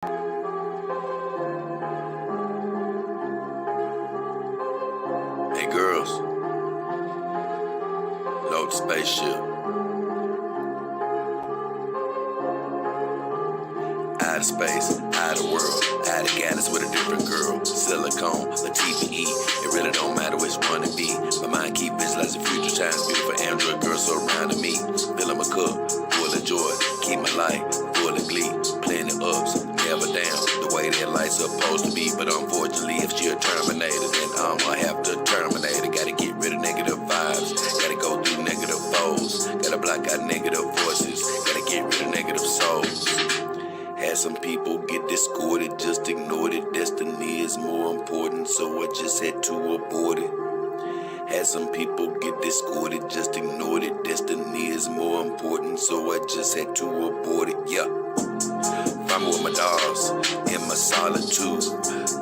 Hey girls, load the spaceship. Out of space, out of world, out of galaxy with a different girl. Silicone, a TPE, it really don't matter which one it be. My mind keep visualizing future times, beautiful Android girls surrounding me. Filling my cup, full of joy, keep my life full of glee. Plenty ups, never down, the way that life's supposed to be. But unfortunately, if she a Terminator, then I'ma have to terminate it. Gotta get rid of negative vibes, gotta go through negative foes, gotta block out negative voices, gotta get rid of negative souls. Had some people get discorded, just ignored it. Destiny is more important, so I just had to abort it. Had some people get discorded, just ignored it. Destiny is more important, so I just had to abort it. Yeah. Find me with my dogs in my solitude.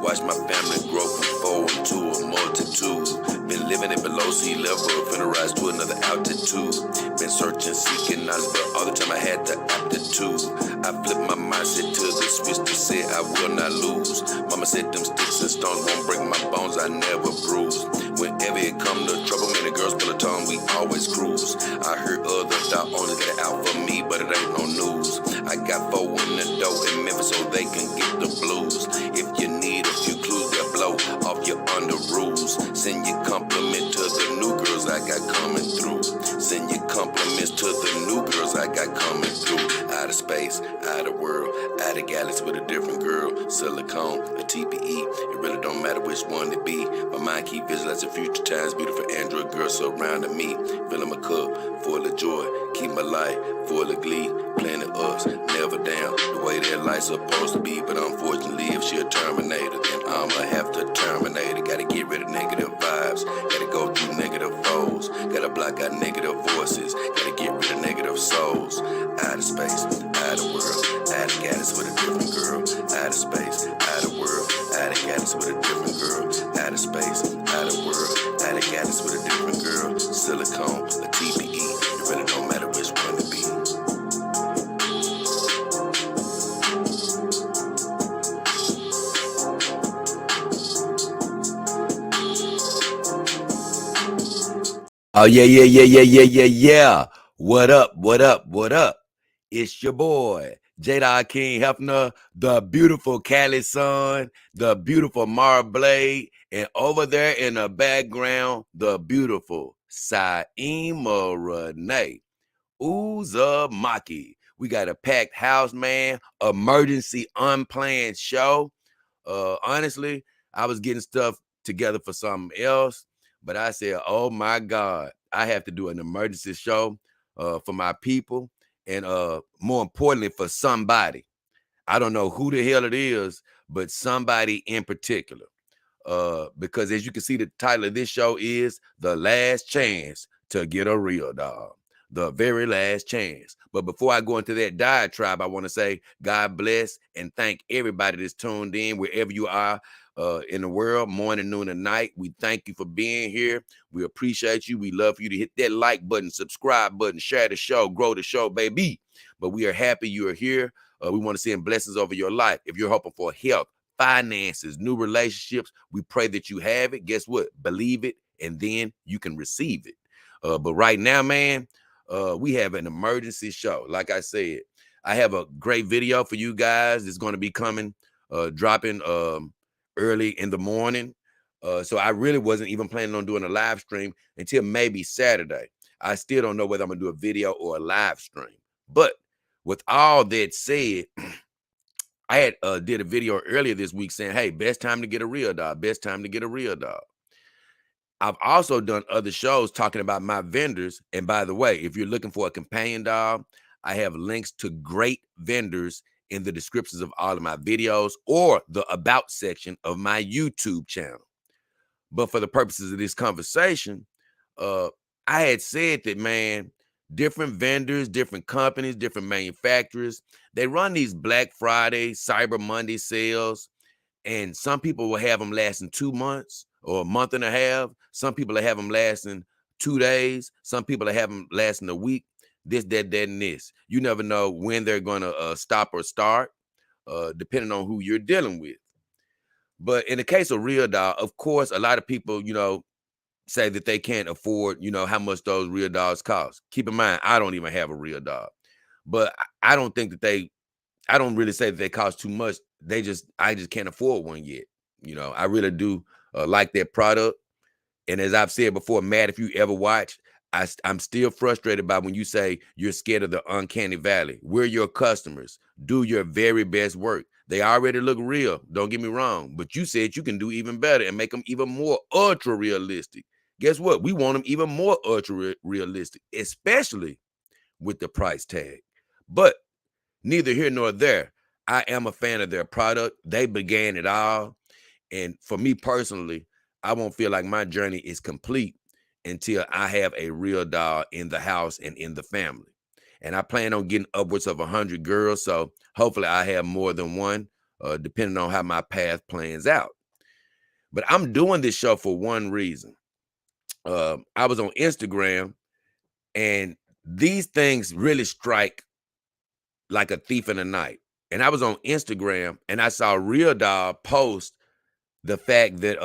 Watch my family grow from 4 into a multitude. Been living it below sea level, finna rise to another altitude. Been searching, seeking knowledge, but all the time I had the aptitude. I flipped my mindset to the switch to say I will not lose. Mama said them sticks and stones won't break my bones, I never bruise. Whenever it come to trouble, man, the girls pull a tongue, we always cruise. I heard others that only get it out for me, but it ain't no news. I got 4 in the dough in Memphis so they can get the blues. If you need a few clues, they'll blow off your under rules. Send your compliment to the new girls I got coming through. Send your compliments to the new girls I got coming through. Out of space, out of world, out of galaxy with a different girl. Silicone, a TPE, it really don't matter which one it be. My mind keep visualizing future times, beautiful Android girls surrounding me. Filling my cup, full of joy, keep my life full of glee. Plenty ups, never down, the way that life's supposed to be. But unfortunately, if she a Terminator, then I'ma have to terminate it. Gotta get rid of negative vibes, gotta go through negative foes, gotta block out negative voices, gotta get rid of negative souls. Out of space, out of world, out of galaxy with a different girl. Out of space, out of world, out of galaxy with a different girl. Out of space, out of world, out of galaxy with a different girl. Silicone, a TPE, it really don't matter which one it be. Oh, yeah. What up, what up, what up? It's your boy, J. King Hefner, the beautiful Cali Sun, the beautiful Marblade, and over there in the background, the beautiful Saima Renee Uzumaki. We got a packed house, man. Emergency unplanned show. Honestly, I was getting stuff together for something else, but I said, oh my God, I have to do an emergency show for my people and more importantly, for somebody. I don't know who the hell it is, but somebody in particular. Because as you can see, the title of this show is The Last Chance to Get a Real Dog. The very last chance. But before I go into that diatribe, I want to say God bless and thank everybody that's tuned in wherever you are in the world, morning, noon, and night. We thank you for being here. We appreciate you. We love for you to hit that like button, subscribe button, share the show, grow the show, baby. But we are happy you are here. We want to send blessings over your life. If you're hoping for health, finances, new relationships, we pray that you have it. Guess what? Believe it, and then you can receive it. But right now, man, we have an emergency show. Like I said, I have a great video for you guys. It's going to be coming, dropping early in the morning. So I really wasn't even planning on doing a live stream until maybe Saturday. I still don't know whether I'm going to do a video or a live stream. But with all that said, I had did a video earlier this week saying, hey, best time to get a real dog, best time to get a real dog. I've also done other shows talking about my vendors. And by the way, if you're looking for a companion dog, I have links to great vendors in the descriptions of all of my videos or the about section of my YouTube channel. But for the purposes of this conversation, I had said that, man, different vendors, different companies, different manufacturers, they run these Black Friday, Cyber Monday sales, and some people will have them lasting 2 months or a month and a half. Some people will have them lasting 2 days. Some people will have them lasting a week. This, that, and this. You never know when they're going to stop or start. depending on who you're dealing with. But in the case of Real Doll, of course, a lot of people, say that they can't afford, how much those Real Dolls cost. Keep in mind, I don't even have a Real Doll, but I don't think that I don't really say that they cost too much. I just can't afford one yet. I really do like their product. And as I've said before, Matt, if you ever watch, I'm still frustrated by when you say you're scared of the uncanny valley. We're your customers. Do your very best work. They already look real. Don't get me wrong. But you said you can do even better and make them even more ultra realistic. Guess what? We want them even more ultra realistic, especially with the price tag. But neither here nor there. I am a fan of their product. They began it all. And for me personally, I won't feel like my journey is complete until I have a real doll in the house and in the family. And I plan on getting upwards of 100 girls. So hopefully I have more than one, depending on how my path plans out. But I'm doing this show for one reason. I was on Instagram, and these things really strike like a thief in the night. And I was on Instagram, and I saw Real Doll post the fact that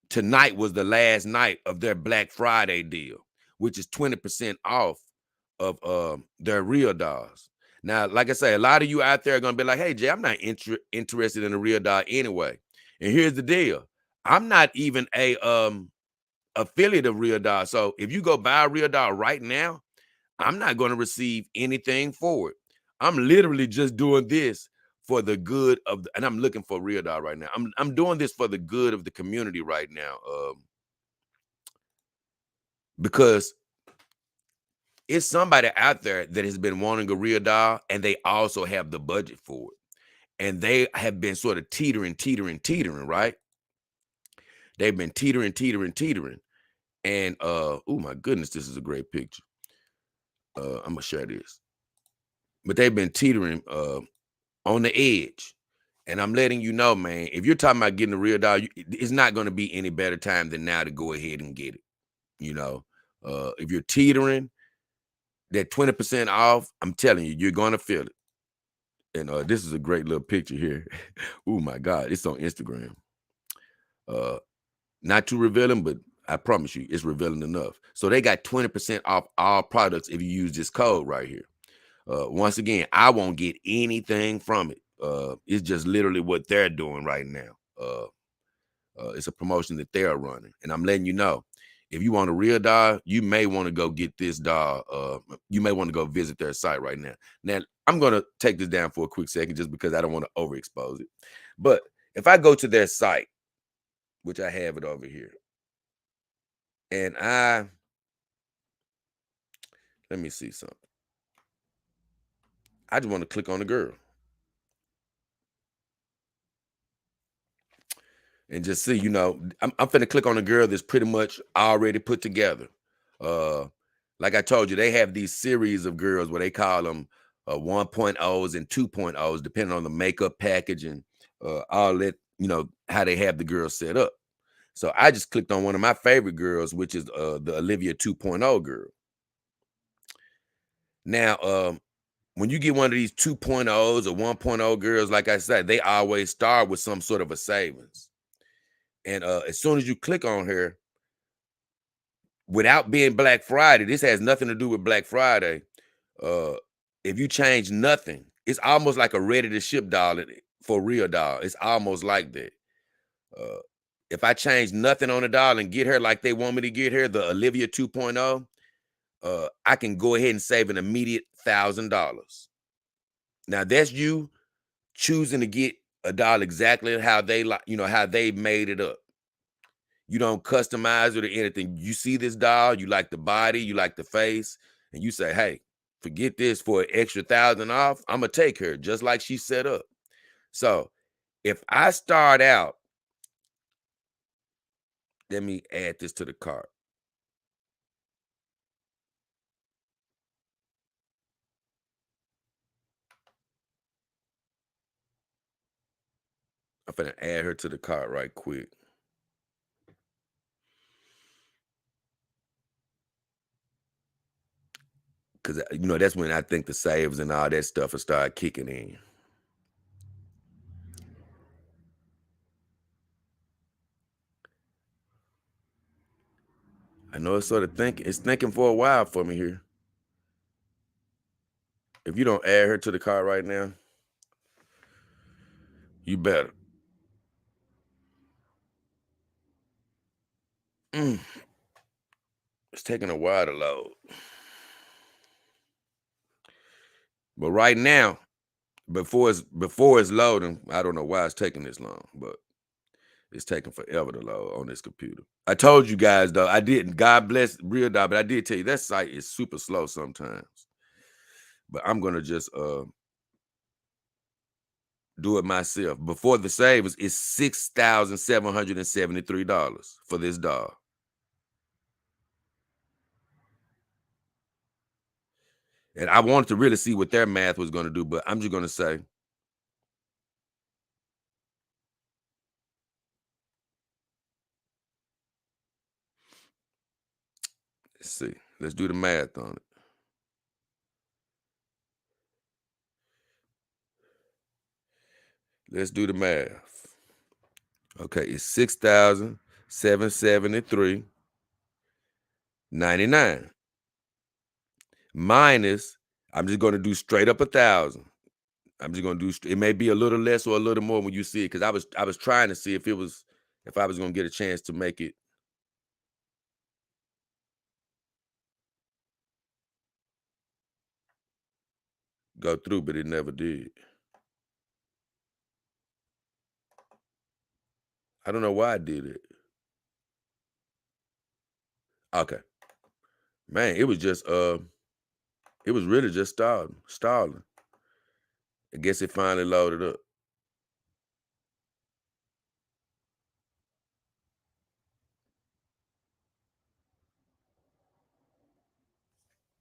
tonight was the last night of their Black Friday deal, which is 20% off of their Real Dolls. Now, like I say, a lot of you out there are gonna be like, "Hey, Jay, I'm not interested in a Real Doll anyway." And here's the deal: I'm not even a affiliate of Real Doll. So if you go buy a Real Doll right now, I'm not going to receive anything for it. I'm literally just doing this for the good of and I'm looking for Real Doll right now. I'm doing this for the good of the community right now, because it's somebody out there that has been wanting a Real Doll, and they also have the budget for it, and they have been sort of teetering, right? They've been teetering, and oh my goodness, this is a great picture. I'm gonna share this, but they've been teetering on the edge. And I'm letting you know, man, if you're talking about getting a Real Doll, it's not going to be any better time than now to go ahead and get it. You know, if you're teetering, that 20% off, I'm telling you, you're going to feel it. And this is a great little picture here. Oh my God, it's on Instagram. Uh, Not too revealing, but I promise you, it's revealing enough. So they got 20% off all products if you use this code right here. Once again, I won't get anything from it. It's just literally what they're doing right now. It's a promotion that they're running, and I'm letting you know. If you want a Real Doll, you may want to go get this doll. You may want to go visit their site right now. Now, I'm going to take this down for a quick second just because I don't want to overexpose it. But if I go to their site, which I have it over here, and let me see something. I just want to click on the girl and just see, I'm finna click on a girl that's pretty much already put together. Uh, like I told you, they have these series of girls where they call them 1.0s and 2.0s, depending on the makeup package and all that, how they have the girls set up. So I just clicked on one of my favorite girls, which is the Olivia 2.0 girl. Now, when you get one of these 2.0s or 1.0 girls, like I said, they always start with some sort of a savings. And as soon as you click on her, without being Black Friday, this has nothing to do with Black Friday. Uh, if you change nothing, it's almost like a ready to ship doll for Real Doll. It's almost like that. Uh, if I change nothing on the doll and get her like they want me to get her, the Olivia 2.0, I can go ahead and save an immediate $1,000. Now that's you choosing to get a doll exactly how they like, how they made it up. You don't customize it or anything. You see this doll, you like the body, you like the face, and you say, "Hey, forget this for an extra 1,000 off. I'm gonna take her just like she set up." So if I start out, let me add this to the cart. I'm gonna add her to the cart right quick because that's when I think the saves and all that stuff will start kicking in. I know it's sort of thinking. It's thinking for a while for me here. If you don't add her to the car right now, you better. Mm, it's taking a while to load. But right now, before it's loading, I don't know why it's taking this long, but it's taking forever to load on this computer. I told you guys though, I didn't. God bless RealDoll, but I did tell you that site is super slow sometimes. But I'm gonna just do it myself. Before the savings, it's $6,773 for this dog. And I wanted to really see what their math was gonna do, but I'm just gonna say, let's see. Let's do the math on it. Let's do the math. Okay, it's 6,773.99 minus. I'm just gonna do straight up 1,000. I'm just gonna do. It may be a little less or a little more when you see it, because I was trying to see if I was gonna get a chance to make it go through, but it never did. I don't know why I did it. Okay, man, it was just it was really just stalling. I guess it finally loaded up.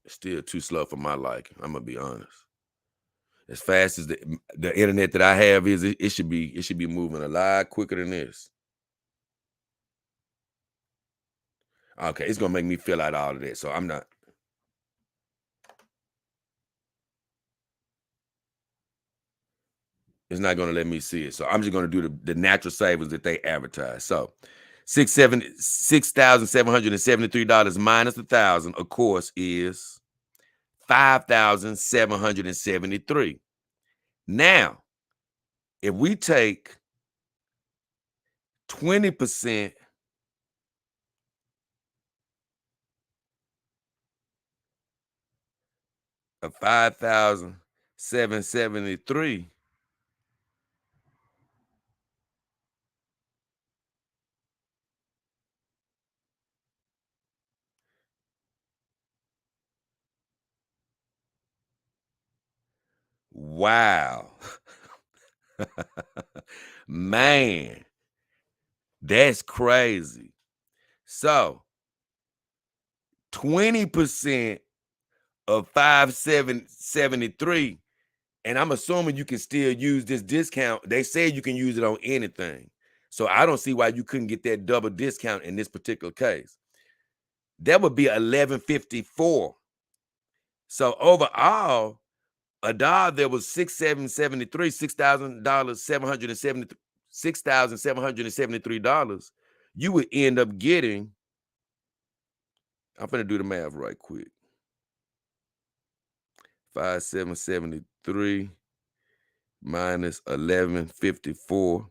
It's still too slow for my liking. I'm gonna be honest. As fast as the internet that I have is, it should be moving a lot quicker than this. Okay, it's gonna make me fill out all of that, so I'm not. It's not gonna let me see it, so I'm just gonna do the natural savings that they advertise. So, 6,773 minus 1,000, of course, is 5,773. Now, if we take 20% of 5,773, wow, man, that's crazy. So, 20% of 5,773, and I'm assuming you can still use this discount. They say you can use it on anything. So I don't see why you couldn't get that double discount in this particular case. That would be 1154. So overall, a dollar that was 6,773, $6,000, $6,773, you would end up getting. I'm gonna do the math right quick. 5,773 minus 1154,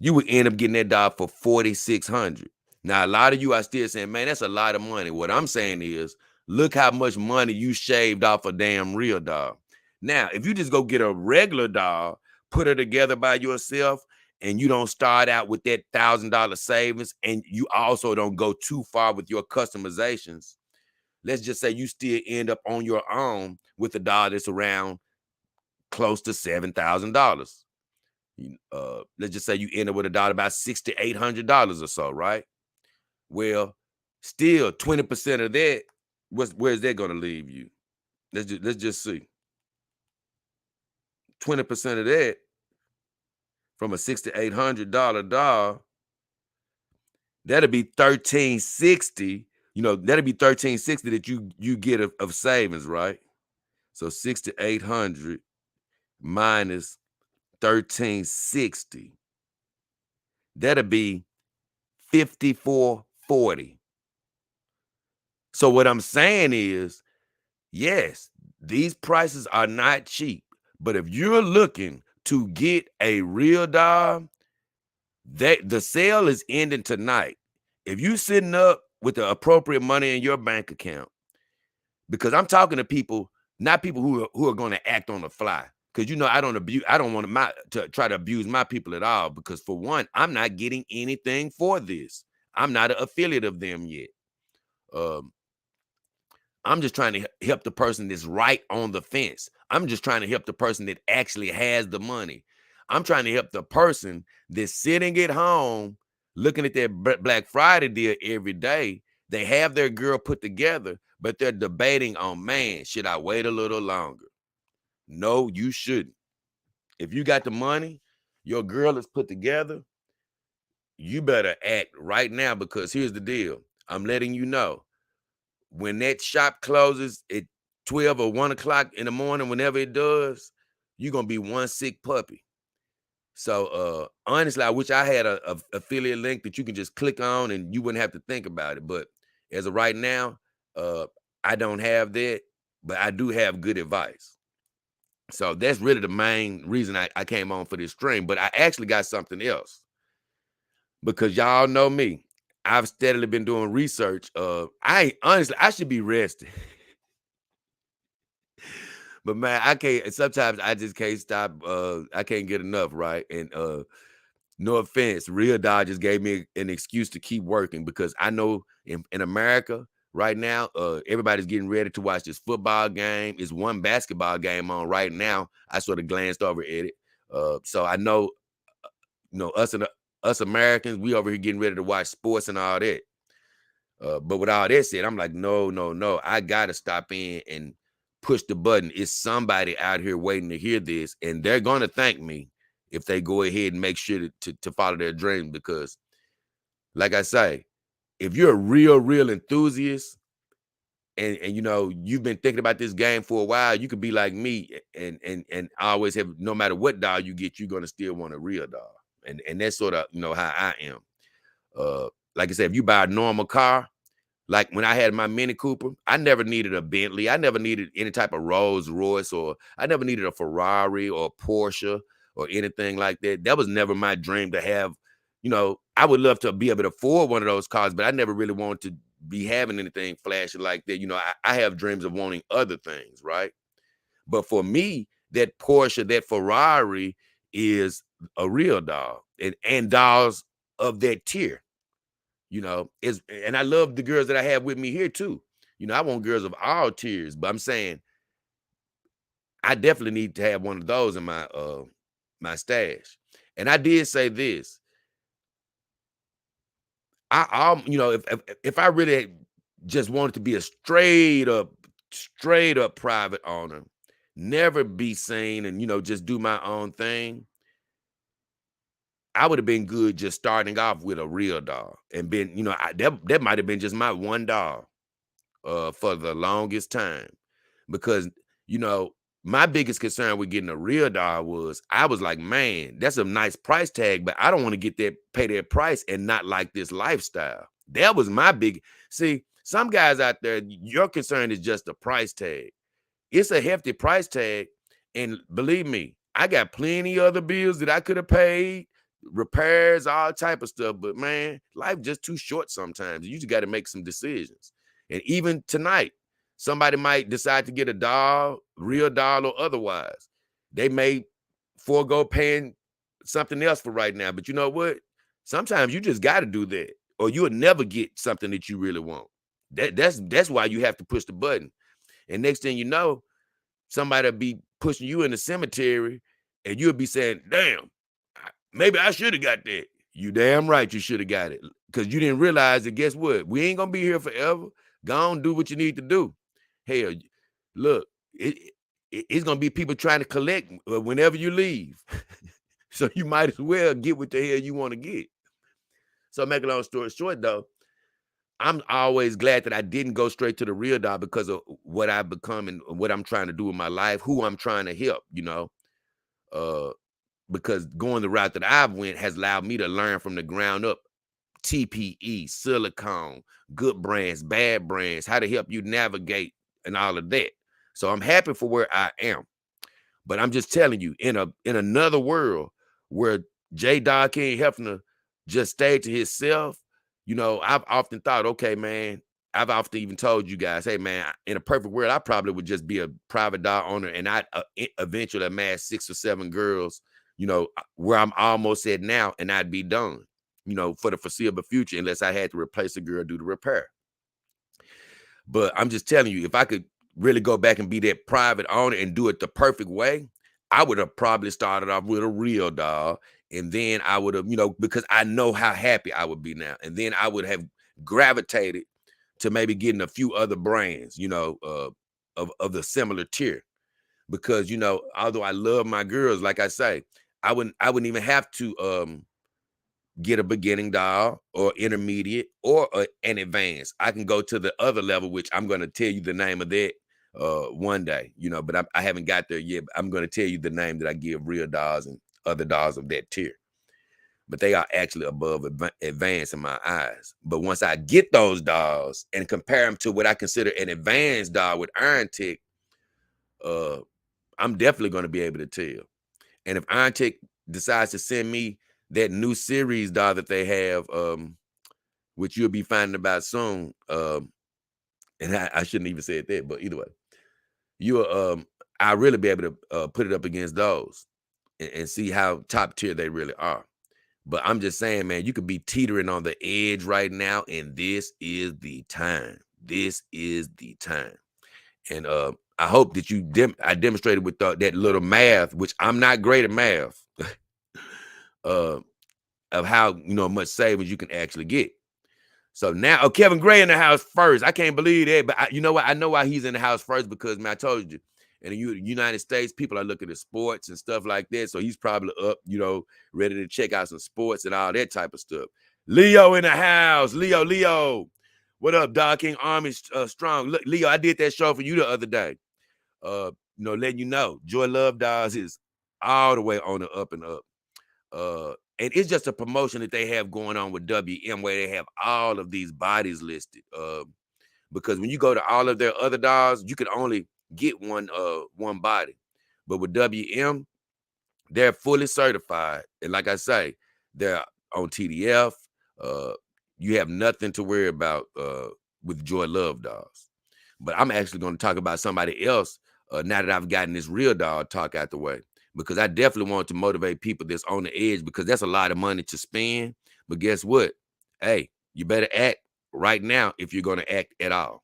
you would end up getting that dog for 4,600. Now, a lot of you are still saying, man, that's a lot of money. What I'm saying is, look how much money you shaved off a damn real dog. Now, if you just go get a regular dog, put her together by yourself, and you don't start out with that $1,000 savings, and you also don't go too far with your customizations, let's just say you still end up on your own with a dog that's around close to $7,000. Let's just say you end up with a dollar about $6,800 or so, right? Well, still 20% of that, where's that going to leave you? Let's just see. 20% of that from a $6,800 dollar, that'll be 1360. That'll be 1360 that you get of savings, right? So 6,800 minus 1360, that'll be 54 40. So what I'm saying is, yes, these prices are not cheap, but if you're looking to get a real dog, that the sale is ending tonight. If you sitting up with the appropriate money in your bank account, because I'm talking to people, not people who are going to act on the fly. Because I don't want to try to abuse my people at all. Because for one, I'm not getting anything for this. I'm not an affiliate of them yet. Um, I'm just trying to help the person that's right on the fence. I'm just trying to help the person that actually has the money. I'm trying to help the person that's sitting at home looking at their Black Friday deal every day. They have their girl put together, but they're debating on, man, should I wait a little longer? No, you shouldn't. If you got the money, your girl is put together, you better act right now, because here's the deal. I'm letting you know, when that shop closes at 12 or 1 o'clock in the morning, whenever it does, you're going to be one sick puppy. So honestly, I wish I had a affiliate link that you can just click on and you wouldn't have to think about it. But as of right now, uh, I don't have that, but I do have good advice. So that's really the main reason I came on for this stream. But I actually got something else, because y'all know me. I've steadily been doing research. I should be resting. But man, I can't. Sometimes I just can't stop. I can't get enough, right? And no offense, RealDoll just gave me an excuse to keep working, because I know in America right now, everybody's getting ready to watch this football game. It's one basketball game on right now. I sort of glanced over at it, so I know, us Americans, we over here getting ready to watch sports and all that. But with all that said, I'm like, no, no, no. I gotta stop in and push the button. It's somebody out here waiting to hear this, and they're gonna thank me if they go ahead and make sure to follow their dream. Because, like I say, if you're a real enthusiast, and you've been thinking about this game for a while, you could be like me, and always have, no matter what doll you get, you're gonna still want a real doll. And that's sort of how I am. Like I said, if you buy a normal car, like when I had my Mini Cooper, I never needed a Bentley. I never needed any type of Rolls Royce, or I never needed a Ferrari or a Porsche or anything like that. That was never my dream to have. I would love to be able to afford one of those cars, but I never really wanted to be having anything flashy like that. I have dreams of wanting other things, right? But for me, that Porsche, that Ferrari is a real doll, and dolls of that tier. And I love the girls that I have with me here too. I want girls of all tiers, but I'm saying I definitely need to have one of those in my stash. And I did say this. If I really just wanted to be a straight up private owner, never be seen, and just do my own thing, I would have been good just starting off with a real dog, and been, that might have been just my one dog for the longest time. Because my biggest concern with getting a real dog was, I was like, man, that's a nice price tag, but I don't want to pay that price and not like this lifestyle. That was my big. See, some guys out there, your concern is just the price tag. It's a hefty price tag, and believe me, I got plenty other bills that I could have paid, repairs, all type of stuff. But man, life just too short sometimes. You just got to make some decisions. And even tonight, somebody might decide to get a doll, real doll or otherwise. They may forego paying something else for right now. But you know what? Sometimes you just got to do that, or you'll never get something that you really want. That's why you have to push the button. And next thing you know, somebody will be pushing you in the cemetery, and you'll be saying, damn, maybe I should have got that. You damn right you should have got it, because you didn't realize that, guess what? We ain't going to be here forever. Go on, do what you need to do. Hell, look, it's going to be people trying to collect whenever you leave. So you might as well get what the hell you want to get. So make a long story short, though, I'm always glad that I didn't go straight to the real dog, because of what I've become and what I'm trying to do in my life, who I'm trying to help, because going the route that I've went has allowed me to learn from the ground up TPE, silicone, good brands, bad brands, how to help you navigate and all of that. So I'm happy for where I am. But I'm just telling you, in another world where J. Dog King Hefner just stayed to himself, I've often thought, okay, man, I've often even told you guys, hey, man, in a perfect world, I probably would just be a private dog owner and I'd eventually amass 6 or 7 girls, where I'm almost at now, and I'd be done, for the foreseeable future, unless I had to replace a girl, do the repair. But I'm just telling you, if I could really go back and be that private owner and do it the perfect way, I would have probably started off with a real dog. And then I would have, because I know how happy I would be now. And then I would have gravitated to maybe getting a few other brands, of the similar tier. Because, although I love my girls, like I say, I wouldn't even have to get a beginning dial or intermediate or an advanced. I can go to the other level, which I'm going to tell you the name of that one day, but I haven't got there yet. But I'm going to tell you the name that I give real dolls and other dolls of that tier. But they are actually above advanced in my eyes. But once I get those dolls and compare them to what I consider an advanced doll with Iron Tech, I'm definitely going to be able to tell. And if Iron Tech decides to send me that new series doll that they have, which you'll be finding about soon, and I shouldn't even say that, but either way, I'll really be able to put it up against those and see how top tier they really are. But I'm just saying, man, you could be teetering on the edge right now, and this is the time. This is the time. And I hope that I demonstrated with that little math, which I'm not great at math, of how much savings you can actually get. So now, Kevin Gray in the house first. I can't believe that, but you know what? I know why he's in the house first, because, man, I told you, in the United States, people are looking at sports and stuff like that. So he's probably up, ready to check out some sports and all that type of stuff. Leo in the house. Leo. What up, Dog King Army Strong? Look, Leo, I did that show for you the other day. Letting you know, Joy Love Dolls is all the way on the up and up. And it's just a promotion that they have going on with WM, where they have all of these bodies listed. Because when you go to all of their other dolls, you can only get one body. But with WM, they're fully certified. And like I say, they're on TDF. You have nothing to worry about with Joy Love Dolls. But I'm actually going to talk about somebody else now that I've gotten this real doll talk out the way, because I definitely want to motivate people that's on the edge, because that's a lot of money to spend. But guess what? Hey, you better act right now if you're going to act at all.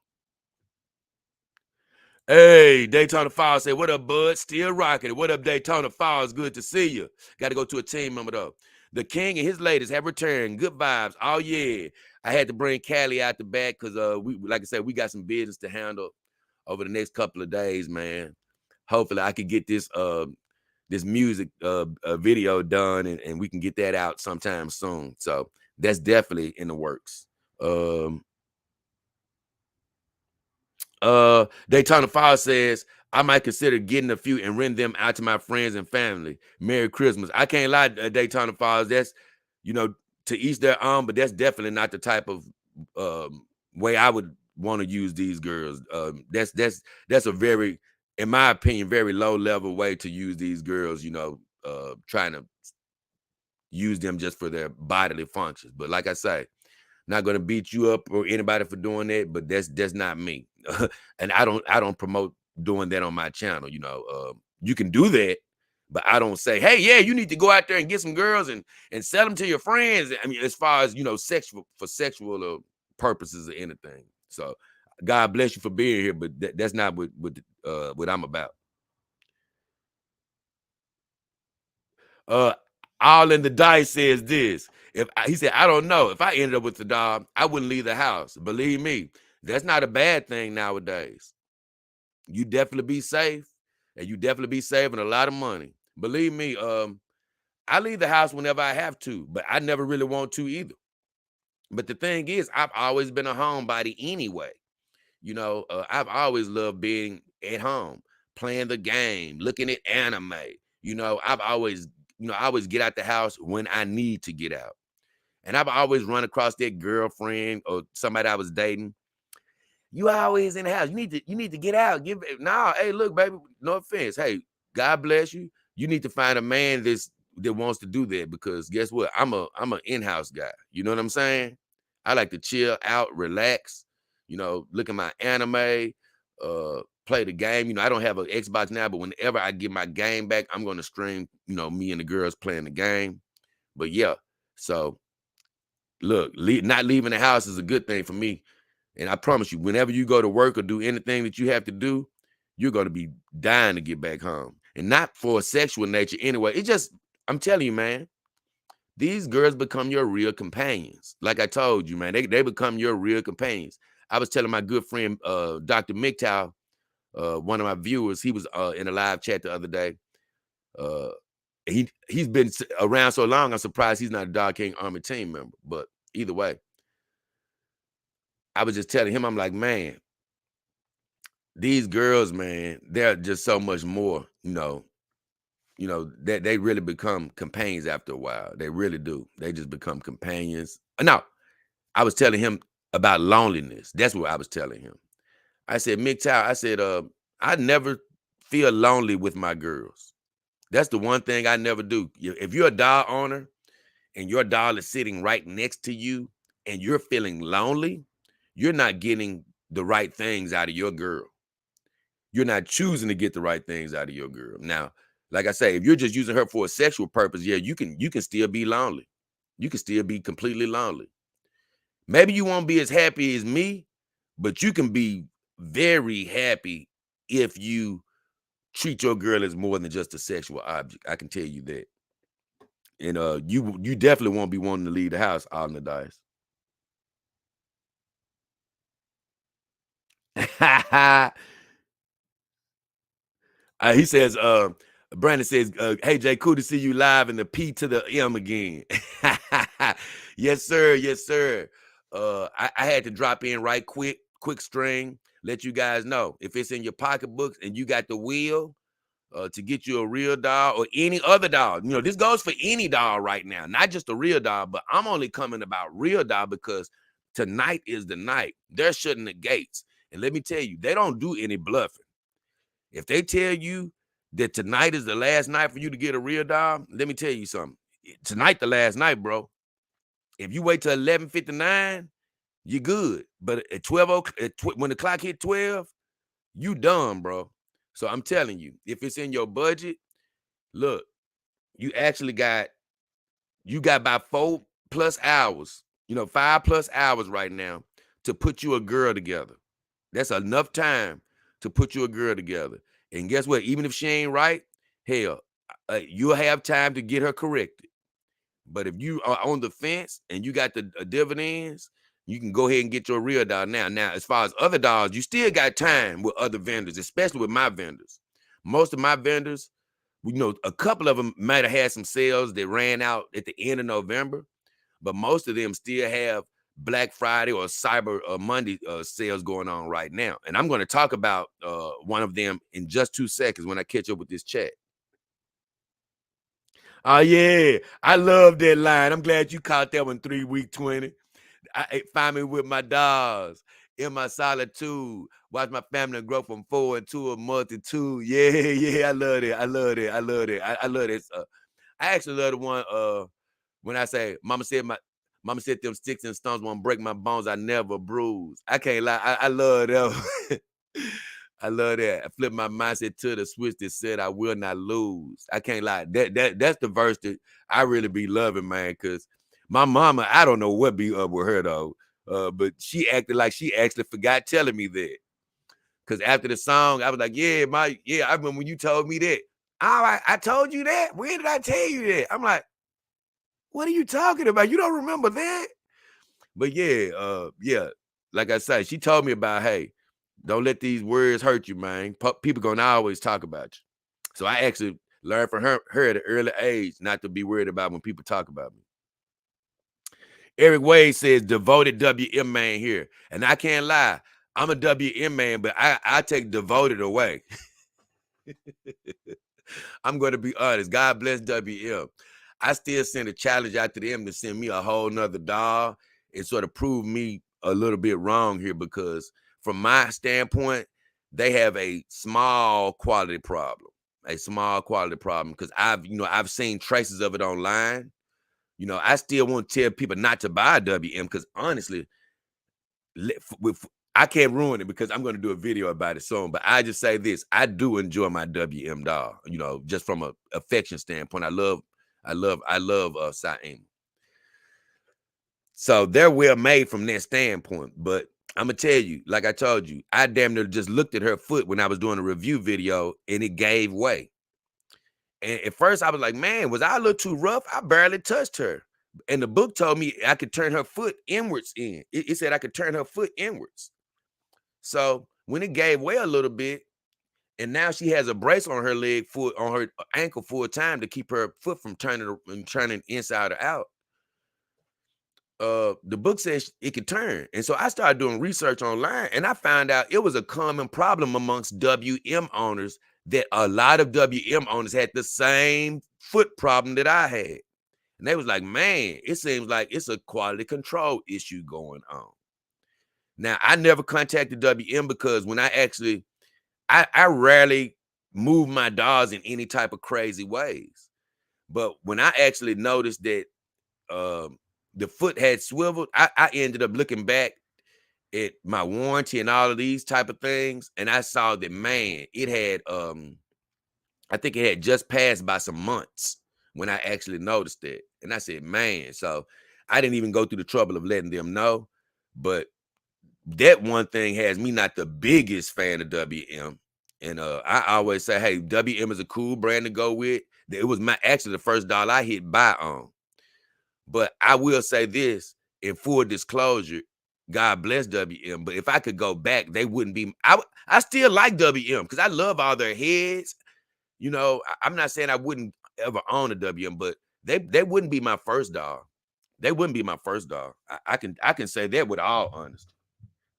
Hey, Daytona Falls said, what up, bud? Still rocking it. What up, Daytona Falls? Good to see you. Got to go to a team member, though. The king and his ladies have returned. Good vibes. Oh, yeah. I had to bring Callie out the back because, like I said, we got some business to handle over the next couple of days, man. Hopefully, I could get this this music video done, and we can get that out sometime soon. So that's definitely in the works. Daytona Falls says, I might consider getting a few and rent them out to my friends and family. Merry Christmas. I can't lie, Daytona Falls. That's, to each their own, but that's definitely not the type of way I would want to use these girls. That's a very, in my opinion, very low level way to use these girls, trying to use them just for their bodily functions. But like I say, not going to beat you up or anybody for doing that, but that's not me. And I don't promote doing that on my channel. You can do that, but I don't say, hey, yeah, you need to go out there and get some girls and sell them to your friends. I mean, as far as, sexual purposes or anything. So God bless you for being here, but that's not what I'm about. All in the dice says this. He said, I don't know. If I ended up with the dog, I wouldn't leave the house. Believe me, that's not a bad thing nowadays. You definitely be safe, and you definitely be saving a lot of money. Believe me, I leave the house whenever I have to, but I never really want to either. But the thing is, I've always been a homebody anyway. I've always loved being at home, playing the game, looking at anime. I always get out the house when I need to get out. And I've always run across that girlfriend or somebody I was dating. You always in the house. You need to get out. Hey, look, baby, no offense. Hey, God bless you. You need to find a man that wants to do that, because guess what? I'm an in-house guy. You know what I'm saying? I like to chill out, relax, look at my anime, play the game. I don't have an Xbox now, but whenever I get my game back, I'm gonna stream, me and the girls playing the game. But yeah, so look, not leaving the house is a good thing for me. And I promise you, whenever you go to work or do anything that you have to do, you're going to be dying to get back home. And not for a sexual nature anyway. I'm telling you, man, these girls become your real companions. Like I told you, man, they become your real companions. I was telling my good friend, Dr. MGTOW, one of my viewers, he was in a live chat the other day. He's been around so long, I'm surprised he's not a Dog King Army team member. But either way, I was just telling him, I'm like, man, these girls, man, they're just so much more, that they really become companions after a while. They really do. They just become companions. No, I was telling him about loneliness. That's what I was telling him. I said, MGTOW, I said, I never feel lonely with my girls. That's the one thing I never do. If you're a doll owner and your doll is sitting right next to you and you're feeling lonely, you're not getting the right things out of your girl. You're not choosing to get the right things out of your girl. Now, like I say, if you're just using her for a sexual purpose, yeah, you can still be lonely. You can still be completely lonely. Maybe you won't be as happy as me, but you can be very happy if you treat your girl as more than just a sexual object. I can tell you that. And you definitely won't be wanting to leave the house all in the dice. He says, Brandon says, hey, Jay, cool to see you live in the P to the M again. Yes, sir. Yes, sir. I had to drop in right quick string, let you guys know if it's in your pocketbooks and you got the wheel to get you a real doll or any other doll. This goes for any doll right now, not just a real doll, but I'm only coming about real doll because tonight is the night. They're shutting the gates. And let me tell you, they don't do any bluffing. If they tell you that tonight is the last night for you to get a real doll, let me tell you something. Tonight the last night, bro. If you wait till 11:59, you're good. But at 12 when the clock hit 12, you done, bro. So I'm telling you, if it's in your budget, look, you actually got about 4+ hours, 5+ hours right now to put you a girl together. That's enough time to put you a girl together. And guess what? Even if she ain't right, hell, you'll have time to get her corrected. But if you are on the fence and you got the dividends, you can go ahead and get your real doll now. Now, as far as other dolls, you still got time with other vendors, especially with my vendors. Most of my vendors, a couple of them might have had some sales that ran out at the end of November, but most of them still have Black Friday or Cyber Monday sales going on right now. And I'm going to talk about one of them in just 2 seconds when I catch up with this chat. Oh, yeah. I love that line. I'm glad you caught that one, 3 week 20. I find me with my dogs in my solitude. Watch my family grow from 4 into a multitude. Yeah, yeah. I love it. I love it. I love it. I love this. I actually love the one when I say, Mama said them sticks and stones won't break my bones. I never bruise. I can't lie. I love that. I love that. I flipped my mindset to the switch that said I will not lose. I can't lie. That's the verse that I really be loving, man, because my mama, I don't know what be up with her though. But she acted like she actually forgot telling me that. Cause after the song, I was like, yeah, I remember when you told me that. I told you that. When did I tell you that? I'm like, what are you talking about? You don't remember that? But yeah, like I said, she told me about, hey, don't let these words hurt you, man. People gonna always talk about you. So I actually learned from her at an early age not to be worried about when people talk about me. Eric Wade says devoted WM man here. And I can't lie, I'm a WM man, but I take devoted away. I'm going to be honest. God bless WM. I still send a challenge out to them to send me a whole nother doll and sort of prove me a little bit wrong here, because from my standpoint, they have a small quality problem. A small quality problem, because I've seen traces of it online. I still want to tell people not to buy a WM, because honestly, I can't ruin it because I'm going to do a video about it soon. But I just say this: I do enjoy my WM doll. Just from a affection standpoint, I love Saim. So they're well made from that standpoint. But I'm gonna tell you, like I told you, I damn near just looked at her foot when I was doing a review video, and it gave way. And at first, I was like, "Man, was I a little too rough? I barely touched her." And the book told me I could turn her foot inwards. It said I could turn her foot inwards. So when it gave way a little bit, and now she has a brace on her foot, on her ankle full time to keep her foot from turning inside or out. The book says it could turn. And so I started doing research online, and I found out it was a common problem amongst WM owners, that a lot of WM owners had the same foot problem that I had. And they was like, man, it seems like it's a quality control issue going on. Now, I never contacted WM because when I rarely move my dolls in any type of crazy ways. But when I actually noticed that the foot had swiveled, I ended up looking back at my warranty and all of these type of things, and I saw that, man, it had I think it had just passed by some months when I actually noticed it. And I said, man, so I didn't even go through the trouble of letting them know. But that one thing has me not the biggest fan of WM. And I always say, hey, WM is a cool brand to go with. It was actually the first doll I hit buy on. But I will say this, in full disclosure, God bless WM. But if I could go back, they wouldn't be. I still like WM because I love all their heads. I'm not saying I wouldn't ever own a WM, but they wouldn't be my first doll. They wouldn't be my first doll. I can say that with all honesty.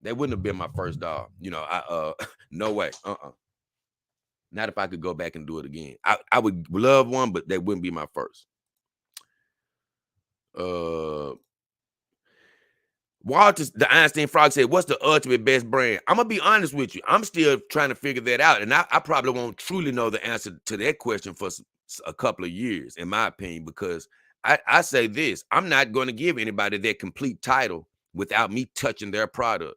They wouldn't have been my first doll. No way. Not if I could go back and do it again. I would love one, but they wouldn't be my first. Walter, the Einstein Frog, said, what's the ultimate best brand? I'm going to be honest with you. I'm still trying to figure that out. And I probably won't truly know the answer to that question for a couple of years, in my opinion, because I say this. I'm not going to give anybody that complete title without me touching their product.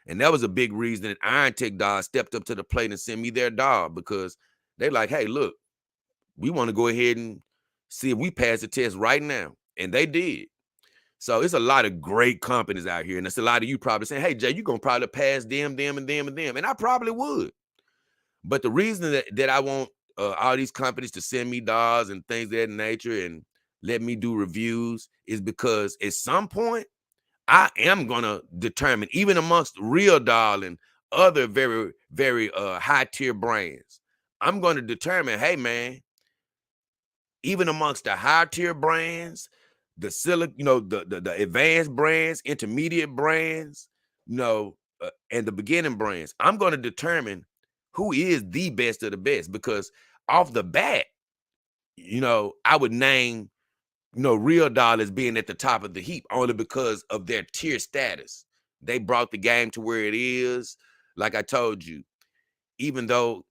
And that was a big reason that Iron Tech Doll stepped up to the plate and sent me their doll, because they're like, hey, look, we want to go ahead and see if we pass the test right now. And they did. So it's a lot of great companies out here. And it's a lot of you probably saying, hey, Jay, you're going to probably pass them, and them, and them. And I probably would. But the reason that I want all these companies to send me dolls and things of that nature and let me do reviews is because at some point, I am going to determine, even amongst RealDoll and other very, very high tier brands, I'm going to determine, hey, man, even amongst the high tier brands, the the advanced brands, intermediate brands, and the beginning brands, I'm going to determine who is the best of the best, because off the bat, I would name, RealDoll as being at the top of the heap only because of their tier status. They brought the game to where it is. Like I told you, even though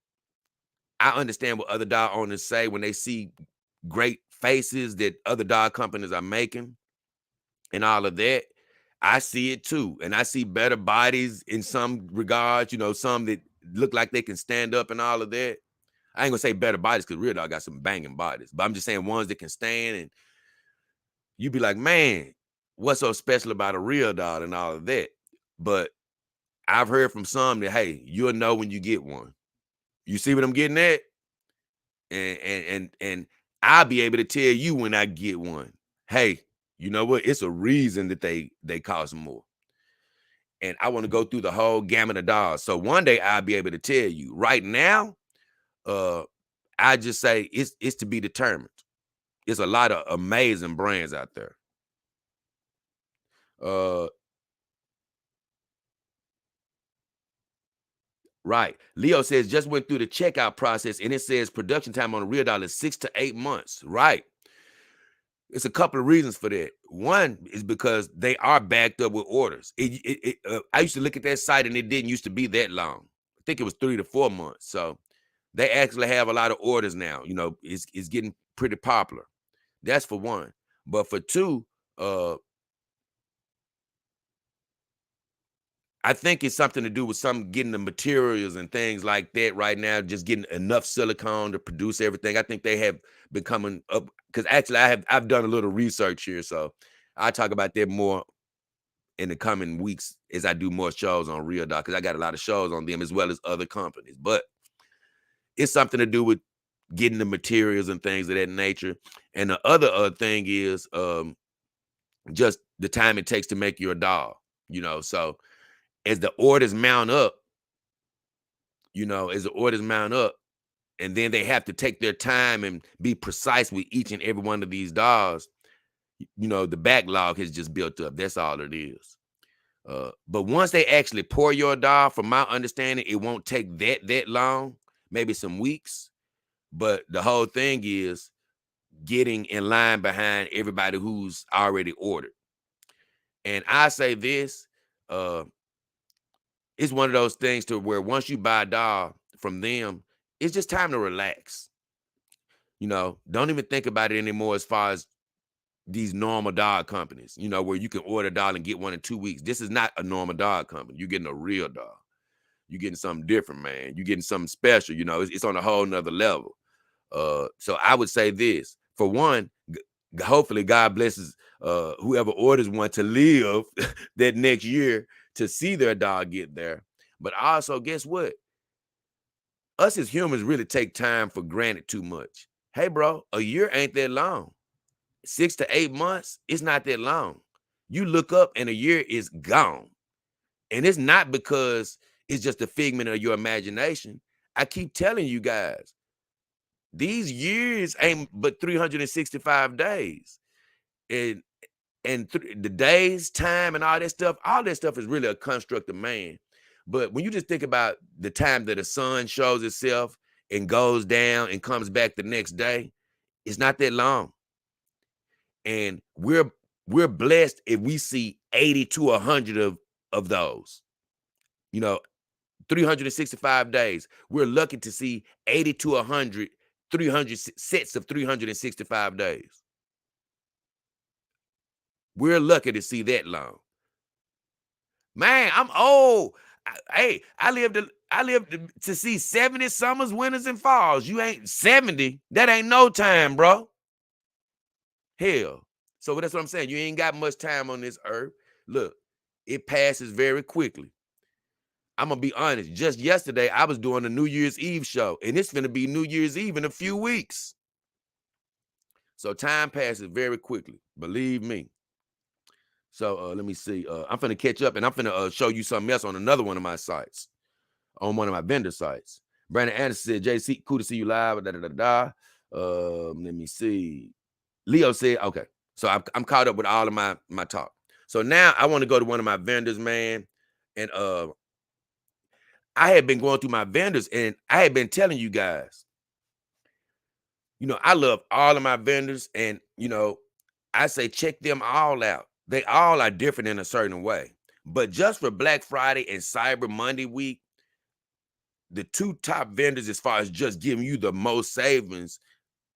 I understand what other doll owners say when they see great faces that other doll companies are making and all of that, I see it too. And I see better bodies in some regards, some that look like they can stand up and all of that. I ain't gonna say better bodies because RealDoll got some banging bodies, but I'm just saying ones that can stand, and you be like, man, what's so special about a RealDoll and all of that? But I've heard from some that, hey, you'll know when you get one. You see what I'm getting at? And I'll be able to tell you when I get one. Hey, you know what? It's a reason that they cost more. And I want to go through the whole gamut of dolls. So one day I'll be able to tell you. Right now, I just say it's to be determined. There's a lot of amazing brands out there. Right. Leo says, just went through the checkout process and it says production time on a RealDoll is 6 to 8 months. Right. It's a couple of reasons for that. One is because they are backed up with orders. I used to look at that site and it didn't used to be that long. I think it was 3 to 4 months. So they actually have a lot of orders now. You know, it's getting pretty popular. That's for one. But for two, I think it's something to do with some getting the materials and things like that right now, just getting enough silicone to produce everything. I think they have been coming up because actually I've done a little research here, so I'll talk about that more in the coming weeks as I do more shows on RealDoll, because I got a lot of shows on them as well as other companies. But it's something to do with getting the materials and things of that nature. And the other thing is just the time it takes to make your doll, you know. So as the orders mount up, and then they have to take their time and be precise with each and every one of these dolls, you know, the backlog has just built up. That's all it is. But once they actually pour your doll, from my understanding, it won't take that long, maybe some weeks. But the whole thing is getting in line behind everybody who's already ordered. And I say this, it's one of those things to where once you buy a doll from them, it's just time to relax. You know, don't even think about it anymore as far as these normal dog companies, you know, where you can order a doll and get one in 2 weeks. This is not a normal dog company. You're getting a real doll. You're getting something different, man. You're getting something special. You know, it's on a whole nother level. So I would say this. For one, hopefully God blesses whoever orders one to live that next year to see their dog get there. But also, guess what? Us as humans really take time for granted too much. Hey, bro, a year ain't that long. 6 to 8 months, it's not that long. You look up and a year is gone. And it's not because it's just a figment of your imagination. I keep telling you guys, these years ain't but 365 days. And the days, time, and all that stuff is really a construct of man. But when you just think about the time that the sun shows itself and goes down and comes back the next day, it's not that long. And we're blessed if we see 80 to 100 of those. You know, 365 days. We're lucky to see 80 to 100, 300 sets of 365 days. We're lucky to see that long. Man, I'm old. I lived to see 70 summers, winters, and falls. You ain't 70. That ain't no time, bro. Hell. So that's what I'm saying. You ain't got much time on this earth. Look, it passes very quickly. I'm gonna be honest. Just yesterday, I was doing a New Year's Eve show, and it's gonna be New Year's Eve in a few weeks. So time passes very quickly. Believe me. So let me see. I'm finna catch up, and I'm finna show you something else on another one of my sites, on one of my vendor sites. Brandon Anderson said, "JC, cool to see you live." Da, da, da, da. Let me see. Leo said, "Okay." So I'm caught up with all of my talk. So now I want to go to one of my vendors, man, and I had been going through my vendors, and I had been telling you guys, you know, I love all of my vendors, and you know, I say check them all out. They all are different in a certain way. But just for Black Friday and Cyber Monday week, the two top vendors as far as just giving you the most savings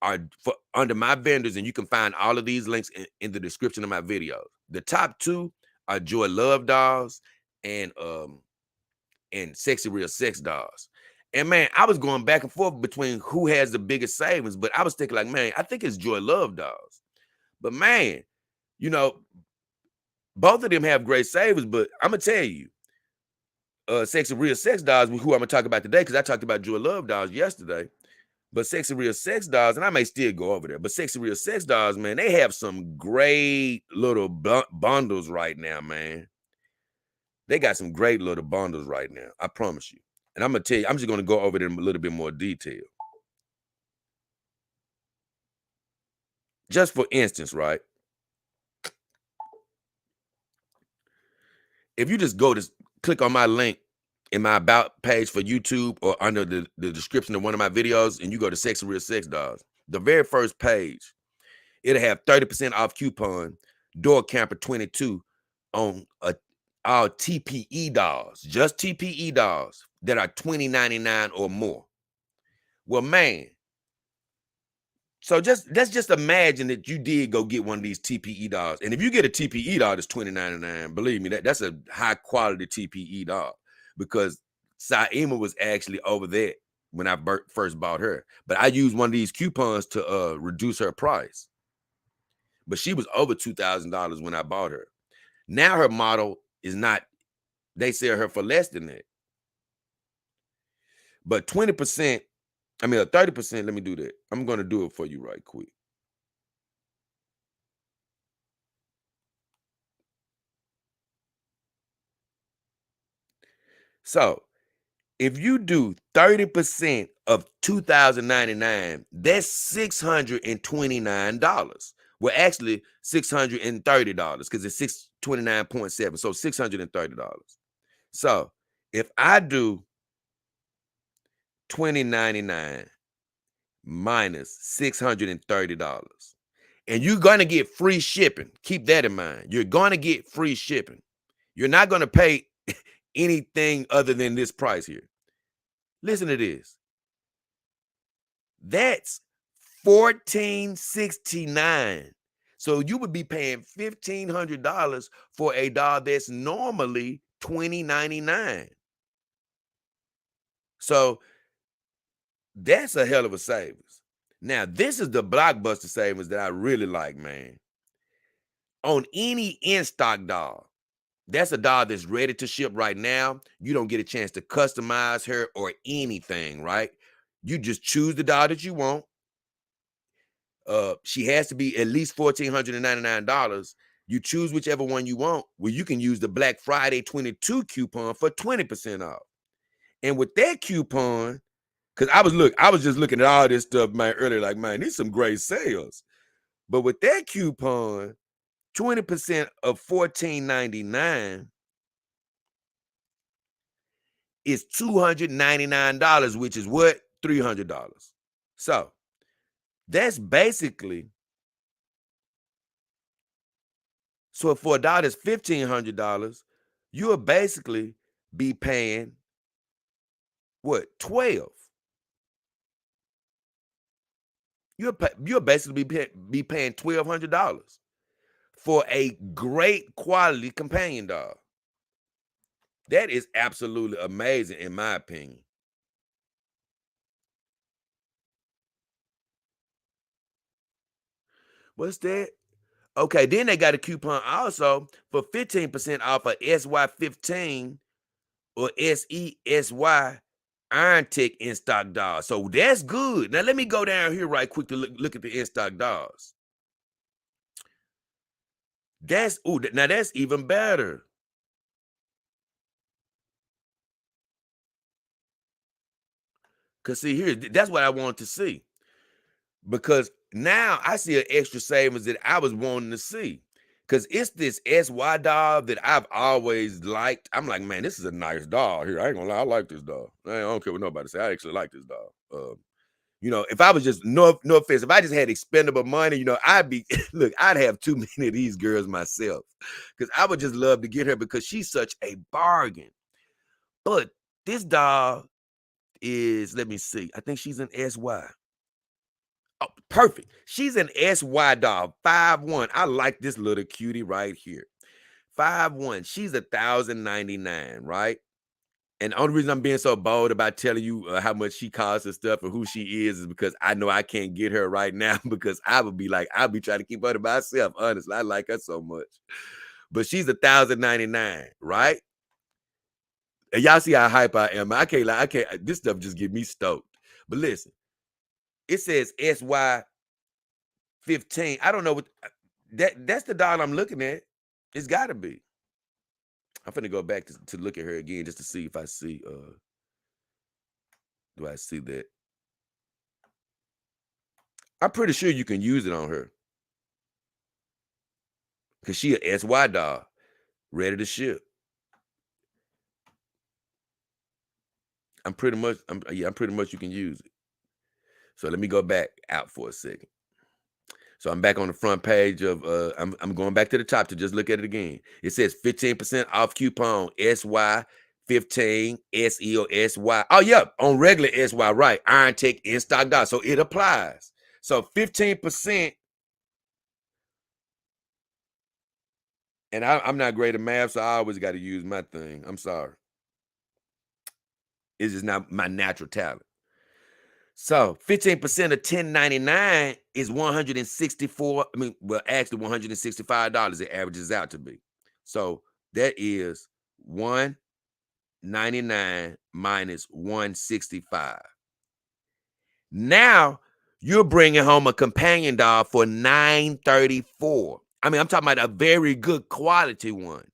are under my vendors, and you can find all of these links in the description of my video. The top two are Joy Love Dolls and Sexy Real Sex Dolls. And man, I was going back and forth between who has the biggest savings, but I was thinking like, man, I think it's Joy Love Dolls. But man, you know, both of them have great savings, but I'm gonna tell you, Sexy Real Sex Dolls, who I'm gonna talk about today, because I talked about Joy Love Dolls yesterday. But Sexy Real Sex Dolls, and I may still go over there, but Sexy Real Sex Dolls, man, they have some great little bundles right now, man. They got some great little bundles right now, I promise you. And I'm gonna tell you, I'm just gonna go over them a little bit more detail. Just for instance, right? If you just go to click on my link in my about page for YouTube or under the description of one of my videos, and you go to Sexy Real Sex Dolls, the very first page It'll have 30% off coupon, door camper 22 on all TPE dolls, just TPE dolls that are $20.99 or more. Well, man, so let's just imagine that you did go get one of these TPE dolls. And if you get a TPE doll that's $20.99, believe me, that's a high quality TPE doll, because Saima was actually over there when I first bought her. But I used one of these coupons to reduce her price. But she was over $2,000 when I bought her. Now her model is not, they sell her for less than that. But 20%, I mean, 30%, let me do that. I'm going to do it for you right quick. So if you do 30% of $2,099, that's $629. Well, actually $630 because it's 629.7. So $630. So if I do $20.99 minus $630, and you're going to get free shipping. Keep that in mind. You're going to get free shipping. You're not going to pay anything other than this price here. Listen to this. That's $1,469. So you would be paying $1,500 for a doll that's normally $20.99. So that's a hell of a savings. Now, this is the blockbuster savings that I really like, man. On any in-stock doll, that's a doll that's ready to ship right now. You don't get a chance to customize her or anything, right? You just choose the doll that you want. She has to be at least $1,499. You choose whichever one you want. Well, you can use the Black Friday 22 coupon for 20% off. And with that coupon, because I was just looking at all this stuff, man, earlier, like, man, these some great sales. But with that coupon, 20% of $1,499 is $299, which is what? $300. So that's basically, so for a dollar that's $1,500, you'll basically be paying what? 12. You'll basically be paying $1,200 for a great quality companion dog. That is absolutely amazing, in my opinion. What's that? Okay, then they got a coupon also for 15% off of SY15 or SESY Iron Tech in stock dolls. So that's good. Now let me go down here right quick to look at the in stock dolls. Now that's even better. Cause see here, that's what I want to see. Because now I see an extra savings that I was wanting to see. Cause it's this SY doll that I've always liked. I'm like, man, this is a nice doll here. I ain't gonna lie, I like this doll. I don't care what nobody say. I actually like this doll. If I was just no offense, if I just had expendable money, I'd be look, I'd have too many of these girls myself. Because I would just love to get her because she's such a bargain. But this doll is, let me see, I think she's an SY. Oh, perfect. She's an SY doll, 5'1". I like this little cutie right here. 5'1". She's $1,099, right? And the only reason I'm being so bold about telling you how much she costs and stuff and who she is because I know I can't get her right now because I would be like, I'll be trying to keep her to myself. Honestly, I like her so much. But she's $1,099, right? And y'all see how hype I am. I can't lie. This stuff just get me stoked. But listen, it says SY15. I don't know what that's the doll I'm looking at. It's gotta be. I'm finna go back to look at her again just to see if I see do I see that? I'm pretty sure you can use it on her. Cause she a SY doll, ready to ship. I'm pretty much you can use it. So let me go back out for a second. So I'm back on the front page of I'm going back to the top to just look at it again. It says 15% off coupon SY15 SE or SY. Oh yeah, on regular SY, right? Iron Tech in stock dollars. So it applies. So 15%. And I'm not great at math, so I always got to use my thing. I'm sorry. It's just not my natural talent. So 15% of 1099 is 164. I mean, well, actually $165 it averages out to be. So that is 199 minus 165. Now you're bringing home a companion dog for $934. I mean, I'm talking about a very good quality one.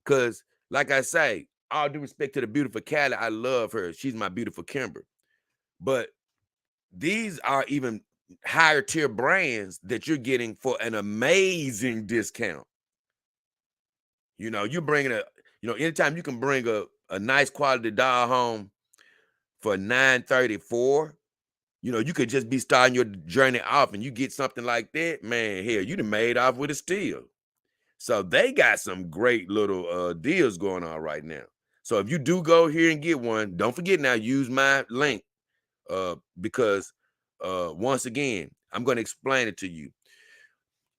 Because, like I say, all due respect to the beautiful Callie, I love her. She's my beautiful Kimber. But these are even higher tier brands that you're getting for an amazing discount. You're bringing anytime you can bring a nice quality doll home for $934, you could just be starting your journey off and you get something like that, man, hell, you done made off with a steal. So they got some great little deals going on right now. So if you do go here and get one, don't forget now, use my link because once again, I'm going to explain it to you.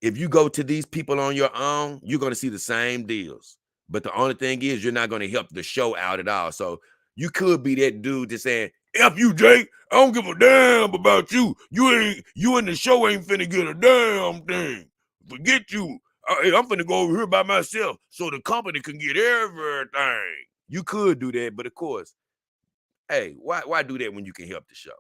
If you go to these people on your own, you're going to see the same deals. But the only thing is you're not going to help the show out at all. So you could be that dude just saying, F you, Jake. I don't give a damn about you. You in the show ain't finna get a damn thing. Forget you. Hey, I'm finna go over here by myself so the company can get everything. You could do that, but of course, hey, why do that when you can help the show?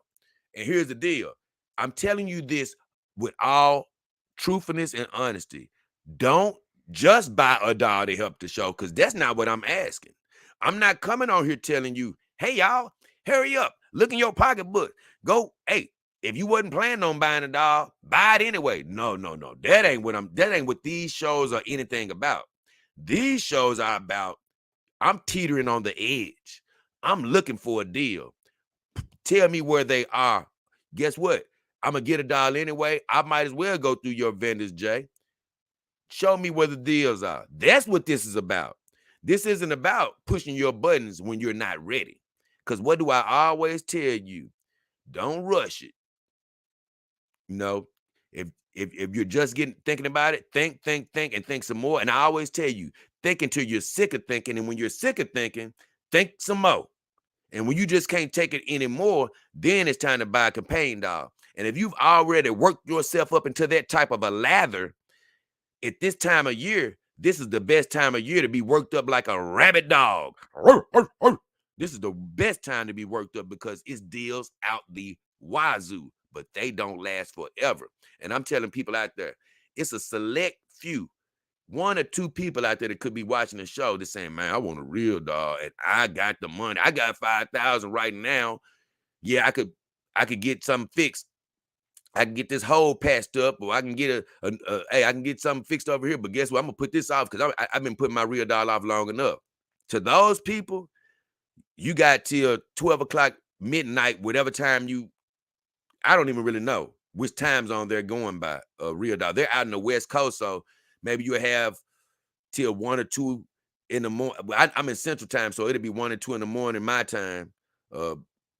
And here's the deal. I'm telling you this with all truthfulness and honesty. Don't just buy a doll to help the show, because that's not what I'm asking. I'm not coming on here telling you, hey, y'all, hurry up. Look in your pocketbook. Go, hey, if you wasn't planning on buying a doll, buy it anyway. No. That ain't what these shows are anything about. These shows are about, I'm teetering on the edge. I'm looking for a deal. Tell me where they are. Guess what? I'm going to get a doll anyway. I might as well go through your vendors, Jay. Show me where the deals are. That's what this is about. This isn't about pushing your buttons when you're not ready. Because what do I always tell you? Don't rush it. If you're just thinking about it, think, and think some more. And I always tell you, think until you're sick of thinking. And when you're sick of thinking, think some more. And when you just can't take it anymore, then it's time to buy a companion doll. And if you've already worked yourself up into that type of a lather, at this time of year, this is the best time of year to be worked up like a rabid dog. This is the best time to be worked up because it's deals out the wazoo, but they don't last forever. And I'm telling people out there, it's a select few, 1 or 2 people out there that could be watching the show that's saying, man, I want a real dog and I got the money. I got 5,000 right now. Yeah, I could get something fixed. I can get this hole patched up, or I can get hey, I can get something fixed over here. But guess what? I'm gonna put this off because I've been putting my real doll off long enough. To those people, you got till 12 o'clock midnight, whatever time I don't even really know which time zone they're going by. Real dog, they're out in the West Coast, so maybe you have till 1 or 2 in the morning. I'm in Central Time, so it'll be 1 or 2 in the morning my time.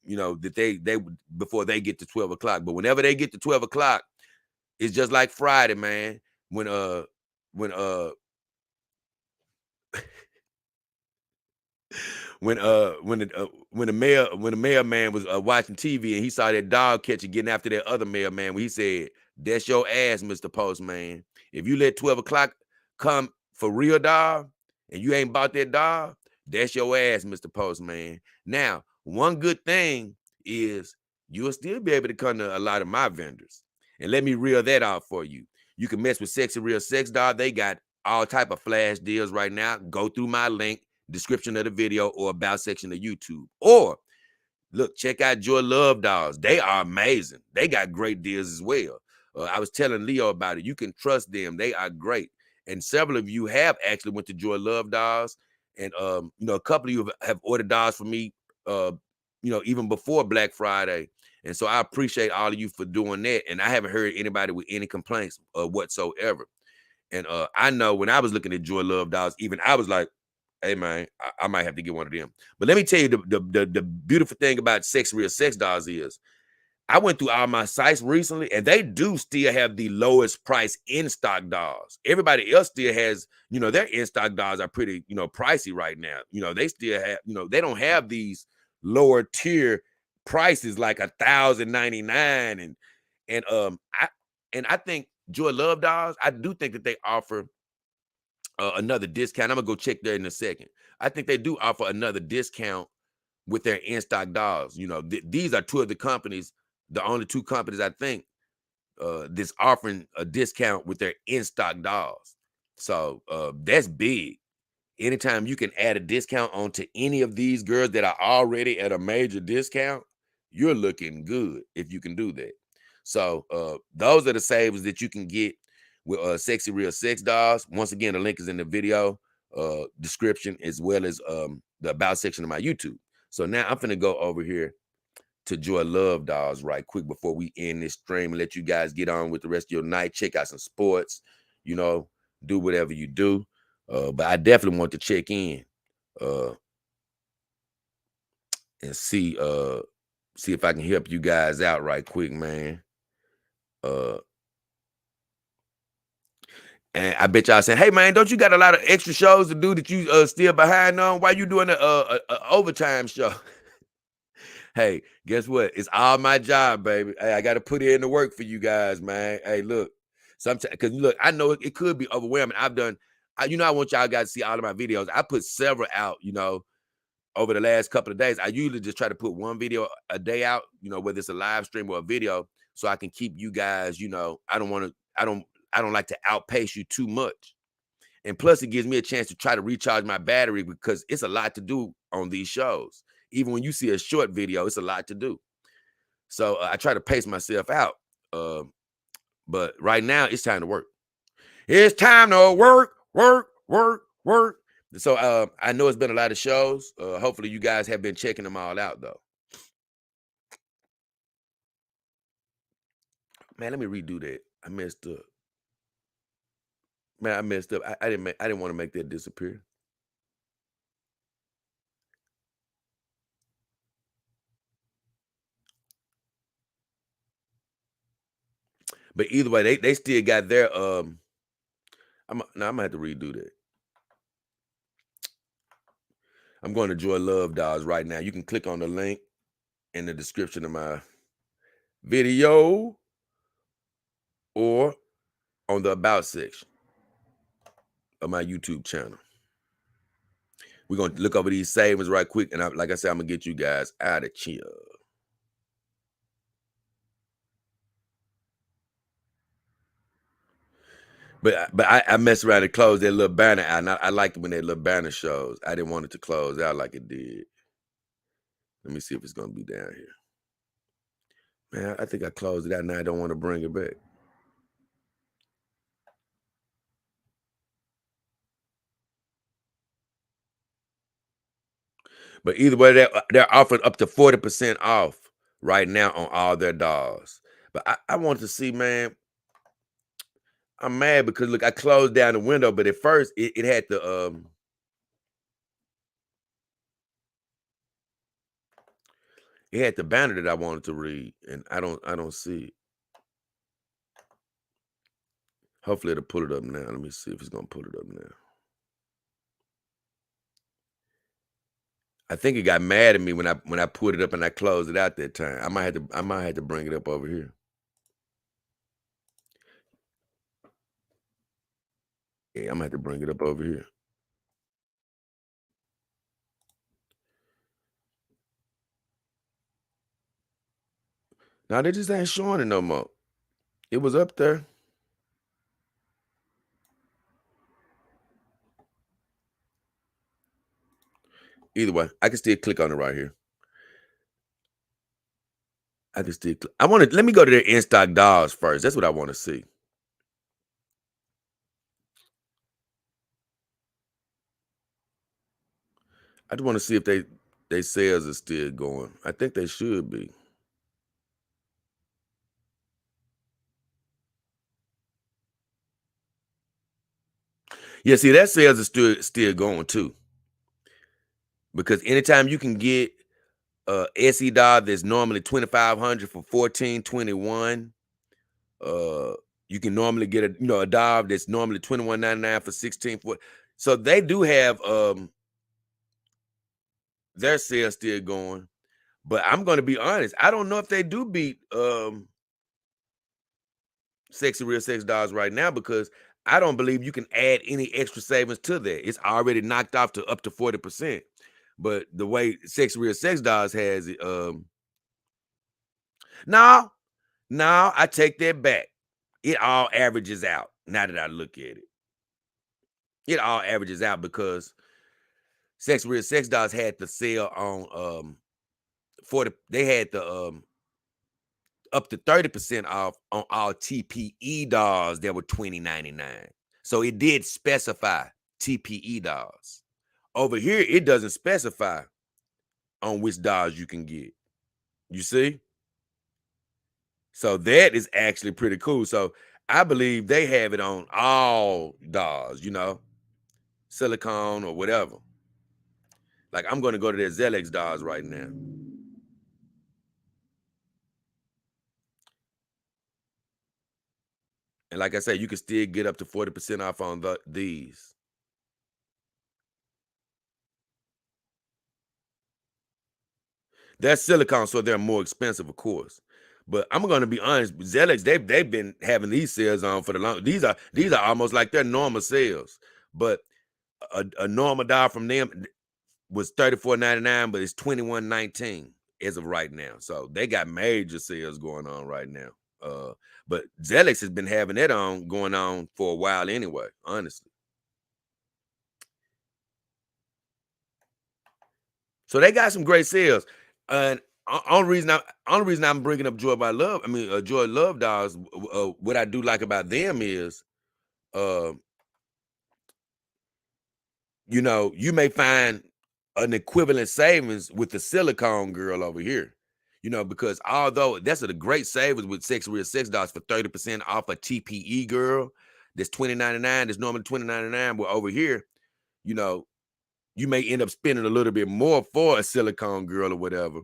That they before they get to 12 o'clock. But whenever they get to 12 o'clock, it's just like Friday, man. When when the mailman was watching TV and he saw that dog catcher getting after that other mailman, when he said, "That's your ass, Mr. Postman. If you let 12 o'clock come for real dog and you ain't bought that dog, that's your ass, Mr. Postman." Now, one good thing is you'll still be able to come to a lot of my vendors. And let me reel that out for you. You can mess with Sexy Real Sex Dog. They got all type of flash deals right now. Go through my link, description of the video, or about section of YouTube. Or look, check out Joy Love Dolls. They are amazing. They got great deals as well. I was telling Leo about it. You can trust them. They are great. And several of you have actually went to Joy Love Dolls. And a couple of you have ordered dolls for me, even before Black Friday. And so I appreciate all of you for doing that. And I haven't heard anybody with any complaints whatsoever. And I know when I was looking at Joy Love dolls, even I was like, hey man, I might have to get one of them. But let me tell you, the beautiful thing about Sex Real Sex Dolls is I went through all my sites recently, and they do still have the lowest price in stock dolls. Everybody else still has, their in stock dolls are pretty, pricey right now. They still have, they don't have these lower tier prices like 1,099 and I think Joy Love dolls. I do think that they offer another discount. I'm gonna go check there in a second. I think they do offer another discount with their in-stock dolls. These are two of the companies, the only two companies I think that's offering a discount with their in-stock dolls. So that's big. Anytime you can add a discount onto any of these girls that are already at a major discount, you're looking good if you can do that. So those are the savings that you can get with Sexy Real Sex Dolls. Once again, the link is in the video description as well as the about section of my YouTube. So now I'm finna go over here to Joy Love Dolls right quick before we end this stream and let you guys get on with the rest of your night. Check out some sports, do whatever you do. But I definitely want to check in uh, and see if I can help you guys out right quick, man. Uh, and I bet y'all saying, "Hey, man, don't you got a lot of extra shows to do that you still behind on? Why you doing a overtime show?" Hey, guess what? It's all my job, baby. Hey, I got to put in the work for you guys, man. Hey, look, sometimes because look, I know it could be overwhelming. I want y'all guys to see all of my videos. I put several out, over the last couple of days. I usually just try to put one video a day out, whether it's a live stream or a video, so I can keep you guys, I don't like to outpace you too much. And plus, it gives me a chance to try to recharge my battery because it's a lot to do on these shows. Even when you see a short video, it's a lot to do. So I try to pace myself out. But right now, it's time to work. It's time to work, work, work, work. So I know it's been a lot of shows. Hopefully, you guys have been checking them all out, though. Man, let me redo that. I messed up. Man, I messed up. I didn't want to make that disappear. But either way, they still got their I'm gonna have to redo that. I'm going to Joy Love Dolls right now. You can click on the link in the description of my video or on the about section of my YouTube channel. We're gonna look over these savings right quick, and like I said, I'm gonna get you guys out of here. But I messed around and closed that little banner out. And I liked it when that little banner shows. I didn't want it to close out like it did. Let me see if it's gonna be down here. Man, I think I closed it out. Now I don't want to bring it back. But either way, they're offering up to 40% off right now on all their dolls. But I want to see, man. I'm mad because look, I closed down the window, but at first it had the banner that I wanted to read, and I don't see it. Hopefully it'll pull it up now. Let me see if it's gonna pull it up now. I think it got mad at me when I put it up and I closed it out that time. I might have to bring it up over here. Yeah, I'm gonna have to bring it up over here. Now they just ain't showing it no more. It was up there. Either way, I can still click on it right here. I can still let me go to their in-stock dolls first. That's what I want to see. I just want to see if they sales are still going. I think they should be. Yeah, see, that sales is still going too. Because anytime you can get SE doll that's normally 2,500 for 1421, uh, you can normally get a doll that's normally 21.99 for 1640. So they do have their sales still going. But I'm gonna be honest, I don't know if they do beat Sexy Real Sex Dolls right now, because I don't believe you can add any extra savings to that. It's already knocked off to up to 40%. But the way Sexy Real Sex Dolls has it, no, I take that back. It all averages out. Now that I look at it, it all averages out because Sexy Real Sex Dolls had the sale on 40. They had the up to 30% off on all TPE dolls that were $20.99. So it did specify TPE dolls. Over here, it doesn't specify on which dolls you can get. You see? So that is actually pretty cool. So I believe they have it on all dolls, silicone or whatever. Like, I'm going to go to their Zelex dolls right now. And like I said, you can still get up to 40% off on these. They're silicone, so they're more expensive, of course. But I'm gonna be honest, Zelex, they've been having these sales on for the long. These are almost like their normal sales. But a normal doll from them was $34.99, but it's $21.19 as of right now. So they got major sales going on right now. But Zelex has been having that going on for a while anyway, honestly. So they got some great sales. And only reason I'm bringing up Joy Love dolls. What I do like about them is, uh, you may find an equivalent savings with the silicone girl over here. Because although that's a great savings with Sex Real Sex Dolls for 30% off a TPE girl that's $20.99, that's normally $20.99. But over here, you know, you may end up spending a little bit more for a silicone girl or whatever,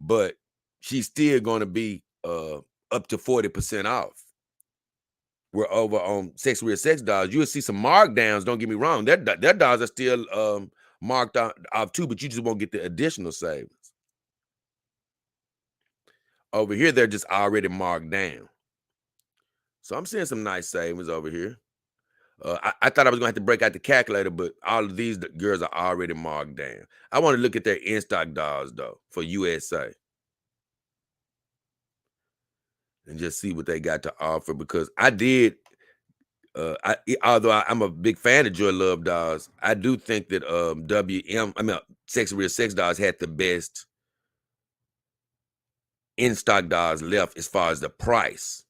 but she's still going to be up to 40% off. We're over on Sex Real Sex Dolls. You'll see some markdowns. Don't get me wrong. Their dolls are still marked off too, but you just won't get the additional savings. Over here, they're just already marked down. So I'm seeing some nice savings over here. I thought I was going to have to break out the calculator, but all of these girls are already marked down. I want to look at their in-stock dolls, though, for USA. And just see what they got to offer, because I did, although I'm a big fan of Joy Love dolls, I do think that Sex Real Sex Dolls had the best in-stock dolls left as far as the price.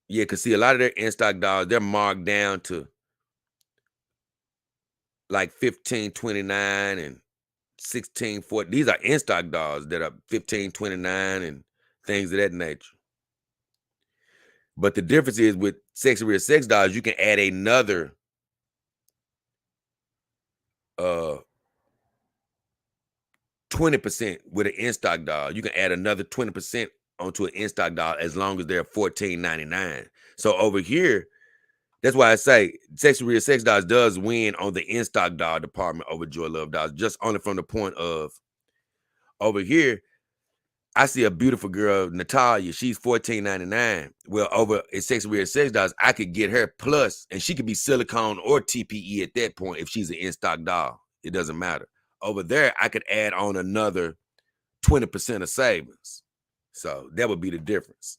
Yeah, because see, a lot of their in-stock dolls, they're marked down to like $15.29 and $16.40. These are in-stock dolls that are $15.29 and things of that nature. But the difference is with Sex Real Sex Dolls, you can add another 20% with an in-stock doll. You can add another 20% onto an in-stock doll as long as they're $14.99. So over here, that's why I say Sex Real Sex Dolls does win on the in-stock doll department over Joy Love dolls, just only from the point of, over here, I see a beautiful girl, Natalia. She's $14.99. Well, over at Sex Real Sex Dolls, I could get her plus, and she could be silicone or TPE at that point if she's an in-stock doll. It doesn't matter. Over there, I could add on another 20% of savings. So that would be the difference.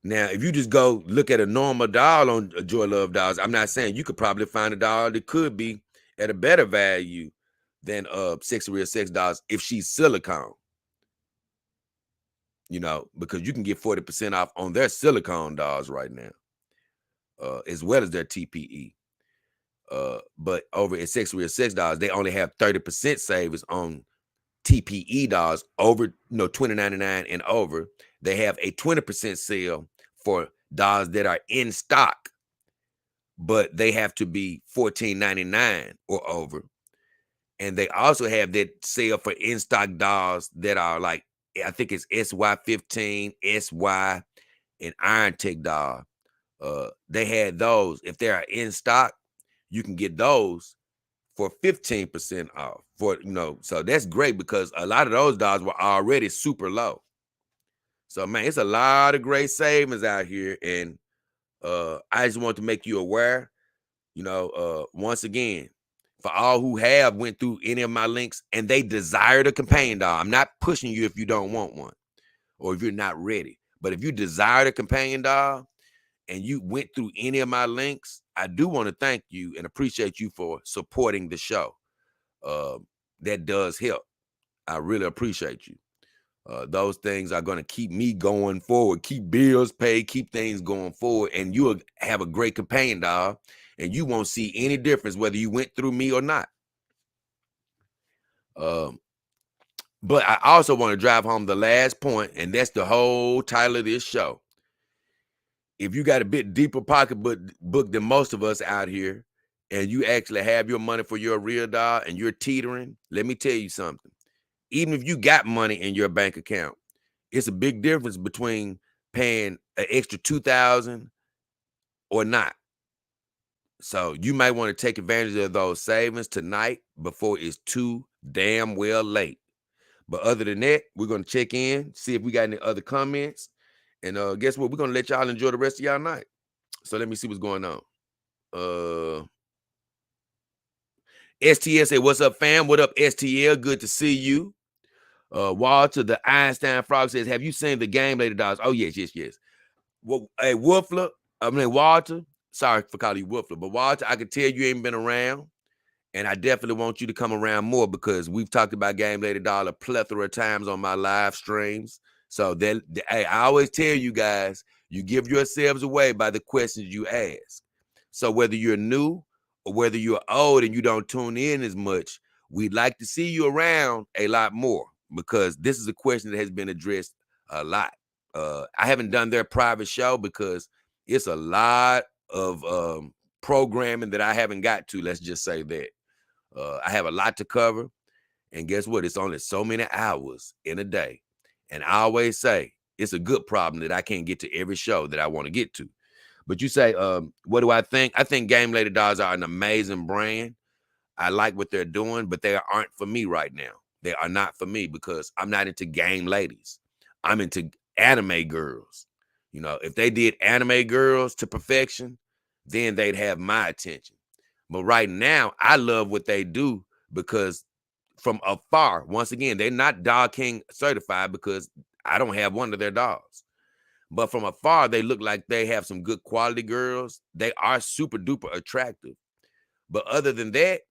Now, if you just go look at a normal doll on Joy Love dolls, I'm not saying, you could probably find a doll that could be at a better value than Sex Real Sex Dolls if she's silicone. Because you can get 40% off on their silicone dolls right now, as well as their TPE. But over at Sex Real Sex Dolls, they only have 30% savings on TPE dolls over $20.99 and over. They have a 20% sale for dolls that are in stock, but they have to be $14.99 or over. And they also have that sale for in stock dolls that are like, I think it's SY15, SY, and Iron Tech doll. They had those. If they are in stock, you can get those for 15% off. So that's great because a lot of those dolls were already super low. So man, it's a lot of great savings out here, and I just want to make you aware. Once again, for all who have went through any of my links and they desire a companion doll, I'm not pushing you if you don't want one or if you're not ready. But if you desire a companion doll and you went through any of my links, I do want to thank you and appreciate you for supporting the show. That does help. I really appreciate you. Those things are going to keep me going forward, keep bills paid, keep things going forward, and you'll have a great companion doll, and you won't see any difference whether you went through me or not. But I also want to drive home the last point, and that's the whole title of this show. If you got a bit deeper pocketbook than most of us out here, and you actually have your money for your real doll and you're teetering, let me tell you something. Even if you got money in your bank account, it's a big difference between paying an extra $2,000 or not. So you might want to take advantage of those savings tonight before it's too damn well late. But other than that, we're going to check in, see if we got any other comments. And guess what? We're going to let y'all enjoy the rest of y'all night. So let me see what's going on. STL said, what's up, fam? What up, STL? Good to see you. Walter, the Einstein Frog, says, have you seen the Game Lady Dolls? Oh, yes. Well, hey, Walter, sorry for calling you Woofler, but Walter, I can tell you ain't been around, and I definitely want you to come around more because we've talked about Game Lady Doll a plethora of times on my live streams. So hey, I always tell you guys, you give yourselves away by the questions you ask. So whether you're new or whether you're old and you don't tune in as much, we'd like to see you around a lot more because this is a question that has been addressed a lot. I haven't done their private show because it's a lot of programming that I haven't got to. Let's just say that. I have a lot to cover. And guess what? It's only so many hours in a day. And I always say it's a good problem that I can't get to every show that I want to get to. But you say, what do I think? I think Game Lady Dolls are an amazing brand. I like what they're doing, but they aren't for me right now. They are not for me because I'm not into game ladies. I'm into anime girls. If they did anime girls to perfection, then they'd have my attention. But right now, I love what they do because from afar, once again, they're not Dog King certified because I don't have one of their dogs. But from afar, they look like they have some good quality girls. They are super duper attractive. But other than that,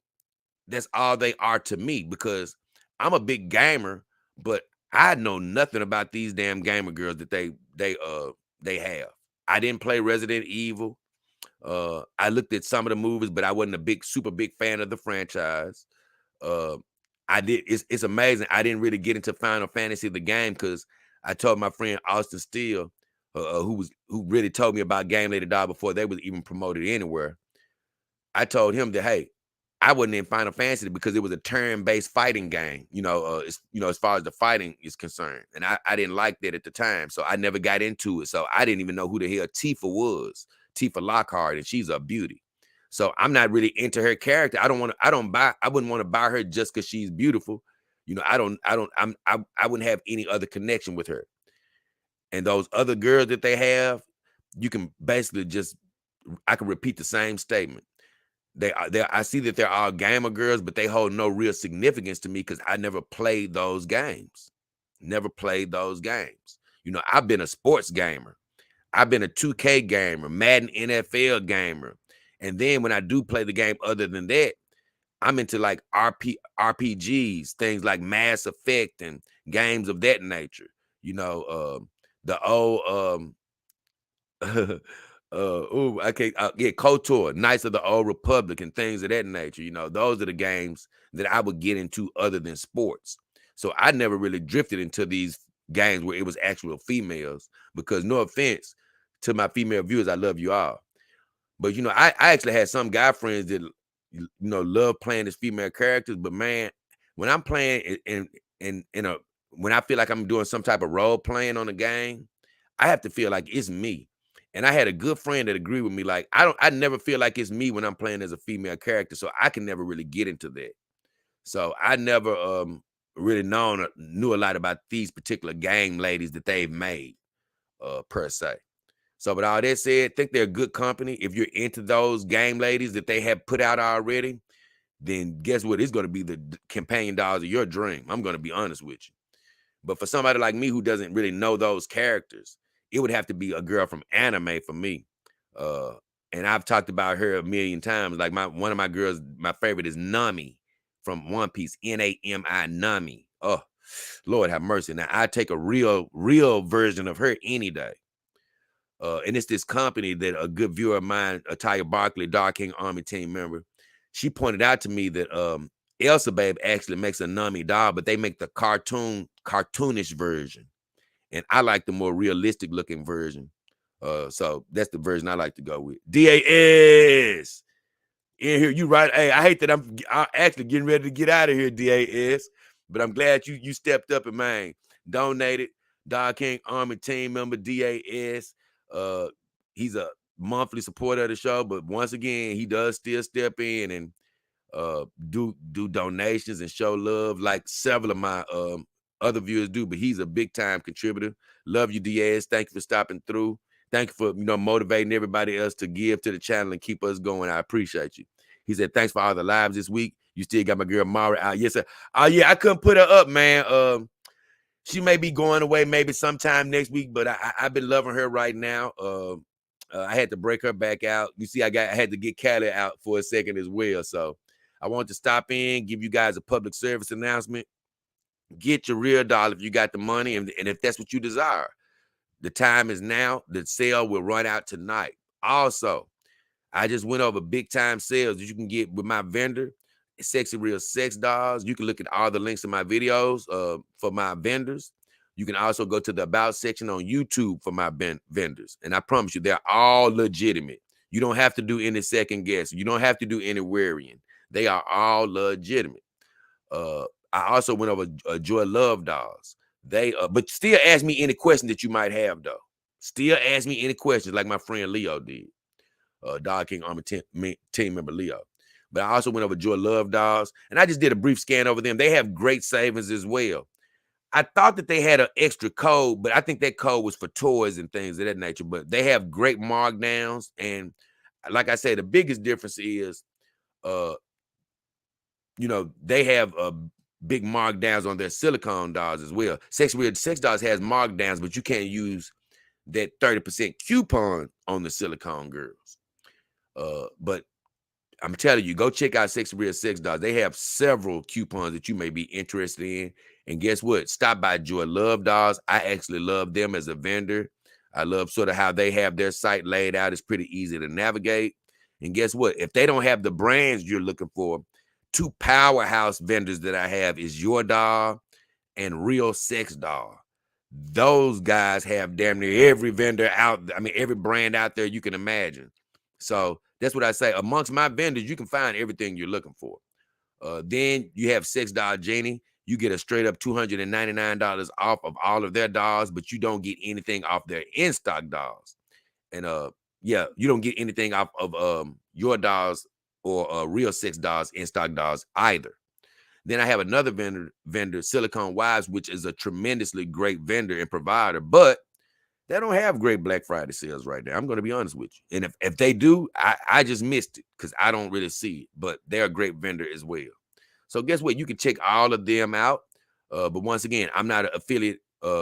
that's all they are to me because I'm a big gamer, but I know nothing about these damn gamer girls that they have. I didn't play Resident Evil. I looked at some of the movies, but I wasn't a super big fan of the franchise. It's amazing. I didn't really get into Final Fantasy the game because I told my friend Austin Steele, who really told me about Game Lady Doll before they was even promoted anywhere. I told him that, hey, I wasn't in Final Fantasy because it was a turn-based fighting game, as far as the fighting is concerned. And I didn't like that at the time. So I never got into it. So I didn't even know who the hell Tifa was, Tifa Lockhart, and she's a beauty. So I'm not really into her character. I wouldn't want to buy her just because she's beautiful. I wouldn't have any other connection with her. And those other girls that they have, you can basically I can repeat the same statement. I see that they're all gamer girls, but they hold no real significance to me because I never played those games. I've been a sports gamer. I've been a 2K gamer, Madden NFL gamer. And then when I do play the game other than that, I'm into like RPGs, things like Mass Effect and games of that nature. The old KOTOR, Knights of the Old Republic and things of that nature. Those are the games that I would get into other than sports. So I never really drifted into these games where it was actual females because no offense, To my female viewers, I love you all. But you know, I actually had some guy friends that love playing as female characters. But man, when I'm playing in a when I feel like I'm doing some type of role playing on a game, I have to feel like it's me. And I had a good friend that agreed with me. Like I never feel like it's me when I'm playing as a female character, so I can never really get into that. So I never really knew a lot about these particular game ladies that they've made per se. So, with all that said, think they're a good company. If you're into those game ladies that they have put out already, then guess what? It's going to be the companion dolls of your dream. I'm going to be honest with you. But for somebody like me who doesn't really know those characters, it would have to be a girl from anime for me. Uh, and I've talked about her a million times. Like one of my girls, my favorite is Nami from One Piece. Nami, Nami. Oh, Lord have mercy. Now I take a real version of her any day. And it's this company that a good viewer of mine, Ataya Barkley, Dark King Army team member, she pointed out to me that Elsa Babe actually makes a Nami doll, but they make the cartoonish version. And I like the more realistic looking version. So that's the version I like to go with. DAS in here, you right. Hey, I hate that I'm actually getting ready to get out of here, DAS, but I'm glad you stepped up and man, donated. Dark King Army team member DAS. He's a monthly supporter of the show, but once again, he does still step in and do donations and show love like several of my other viewers do. But he's a big time contributor. Love you, Diaz. Thank you for stopping through. Thank you for motivating everybody else to give to the channel and keep us going. I appreciate you. He said, thanks for all the lives this week. You still got my girl Mara out. Yes, sir. Oh yeah, I couldn't put her up, man. She may be going away maybe sometime next week, but I've been loving her right now. I had to break her back out. You see, I had to get Callie out for a second as well. So I wanted to stop in, give you guys a public service announcement. Get your RealDoll if you got the money, and if that's what you desire. The time is now. The sale will run out tonight. Also, I just went over big time sales that you can get with my vendor, Sexy Real Sex Dolls. You can look at all the links in my videos for my vendors. You can also go to the About section on YouTube for my vendors. And I promise you, they're all legitimate. You don't have to do any second guess. You don't have to do any worrying. They are all legitimate. I also went over Joy Love Dolls. But still ask me any question that you might have, though. Still ask me any questions like my friend Leo did. Dog King Army team member Leo. But I also went over Joy Love Dolls, and I just did a brief scan over them. They have great savings as well. I thought that they had an extra code, but I think that code was for toys and things of that nature. But they have great markdowns, and like I said, the biggest difference is, they have big markdowns on their silicone dolls as well. Sex Dolls has markdowns, but you can't use that 30% coupon on the silicone girls. But I'm telling you, go check out Sexy Real Sex Dolls. They have several coupons that you may be interested in. And guess what? Stop by Joy Love Dolls. I actually love them as a vendor. I love sort of how they have their site laid out. It's pretty easy to navigate. And guess what? If they don't have the brands you're looking for, two powerhouse vendors that I have is Your Doll and Real Sex Doll. Those guys have damn near every vendor every brand out there you can imagine. So that's what I say. Amongst my vendors, you can find everything you're looking for. Then you have Sex Doll Genie. You get a straight up $299 off of all of their dolls, but you don't get anything off their in-stock dolls. And you don't get anything off of Your Dolls or Real Sex Dolls in-stock dolls either. Then I have another vendor, Silicone Wives, which is a tremendously great vendor and provider, but they don't have great Black Friday sales right now. I'm going to be honest with you. And if they do, I just missed it because I don't really see it, but they're a great vendor as well. So guess what? You can check all of them out. But once again, I'm not an affiliate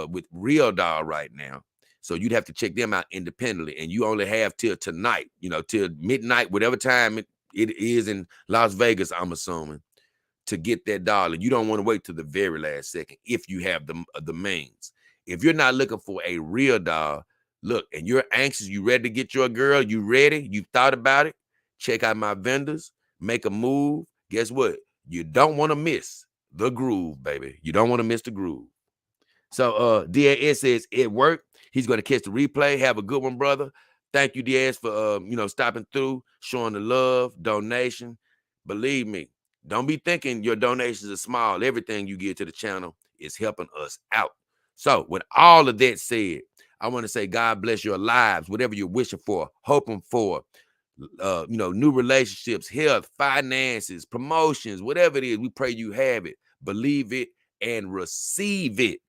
with RealDoll right now. So you'd have to check them out independently. And you only have till tonight, till midnight, whatever time it is in Las Vegas, I'm assuming, to get that doll. And you don't want to wait till the very last second if you have the means. If you're not looking for a real doll, look, and you're anxious, you ready to get your girl, you ready, you thought about it, check out my vendors, make a move. Guess what? You don't want to miss the groove, baby. You don't want to miss the groove. So DAS says it worked. He's going to catch the replay. Have a good one, brother. Thank you, Diaz, for stopping through, showing the love, donation. Believe me, don't be thinking your donations are small. Everything you give to the channel is helping us out. So, with all of that said, I want to say God bless your lives, whatever you're wishing for, hoping for, new relationships, health, finances, promotions, whatever it is. We pray you have it, believe it, and receive it.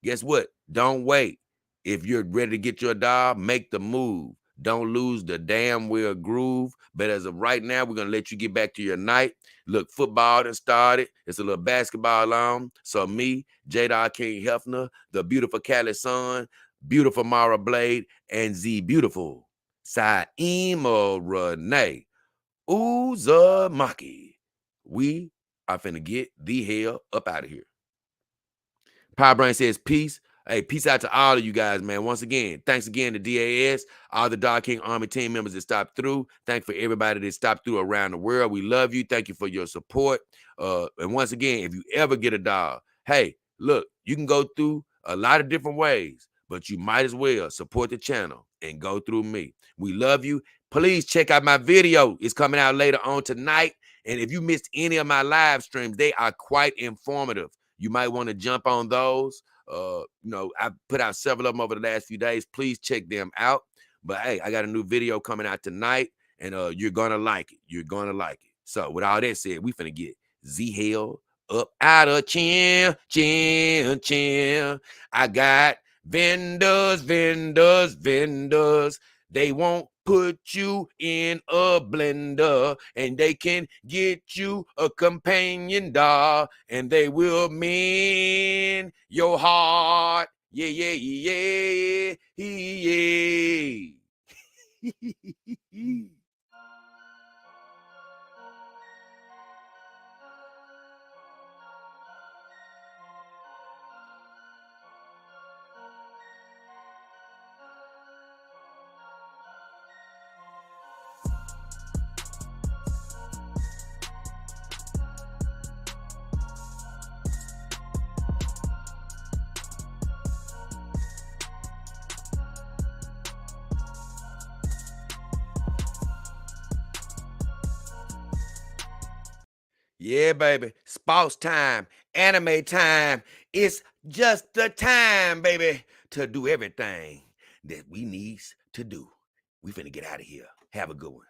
Guess what? Don't wait. If you're ready to get your doll, make the move. Don't lose the damn well groove. But as of right now, we're going to let you get back to your night. Look, football done started. It's a little basketball on. So me, J. King Hefner, the beautiful Cali Sun, beautiful Mara Blade, and the beautiful Saima Renee Uzumaki. We are finna get the hell up out of here. Power Brain says peace. Hey, peace out to all of you guys, man. Once again, thanks again to DAS, all the Dog King Army team members that stopped through. Thanks for everybody that stopped through around the world. We love you. Thank you for your support. And once again, if you ever get a dog, hey, look, you can go through a lot of different ways, but you might as well support the channel and go through me. We love you. Please check out my video. It's coming out later on tonight. And if you missed any of my live streams, they are quite informative. You might want to jump on those. I've put out several of them over the last few days. Please check them out. But hey, I got a new video coming out tonight, and you're gonna like it. You're gonna like it. So with all that said, we finna get Z hell up out of chin. I got vendors. They won't put you in a blender, and they can get you a companion dog, and they will mend your heart. Yeah, yeah, yeah, yeah. Yeah, baby. Sports time, anime time. It's just the time, baby, to do everything that we needs to do. We finna get out of here. Have a good one.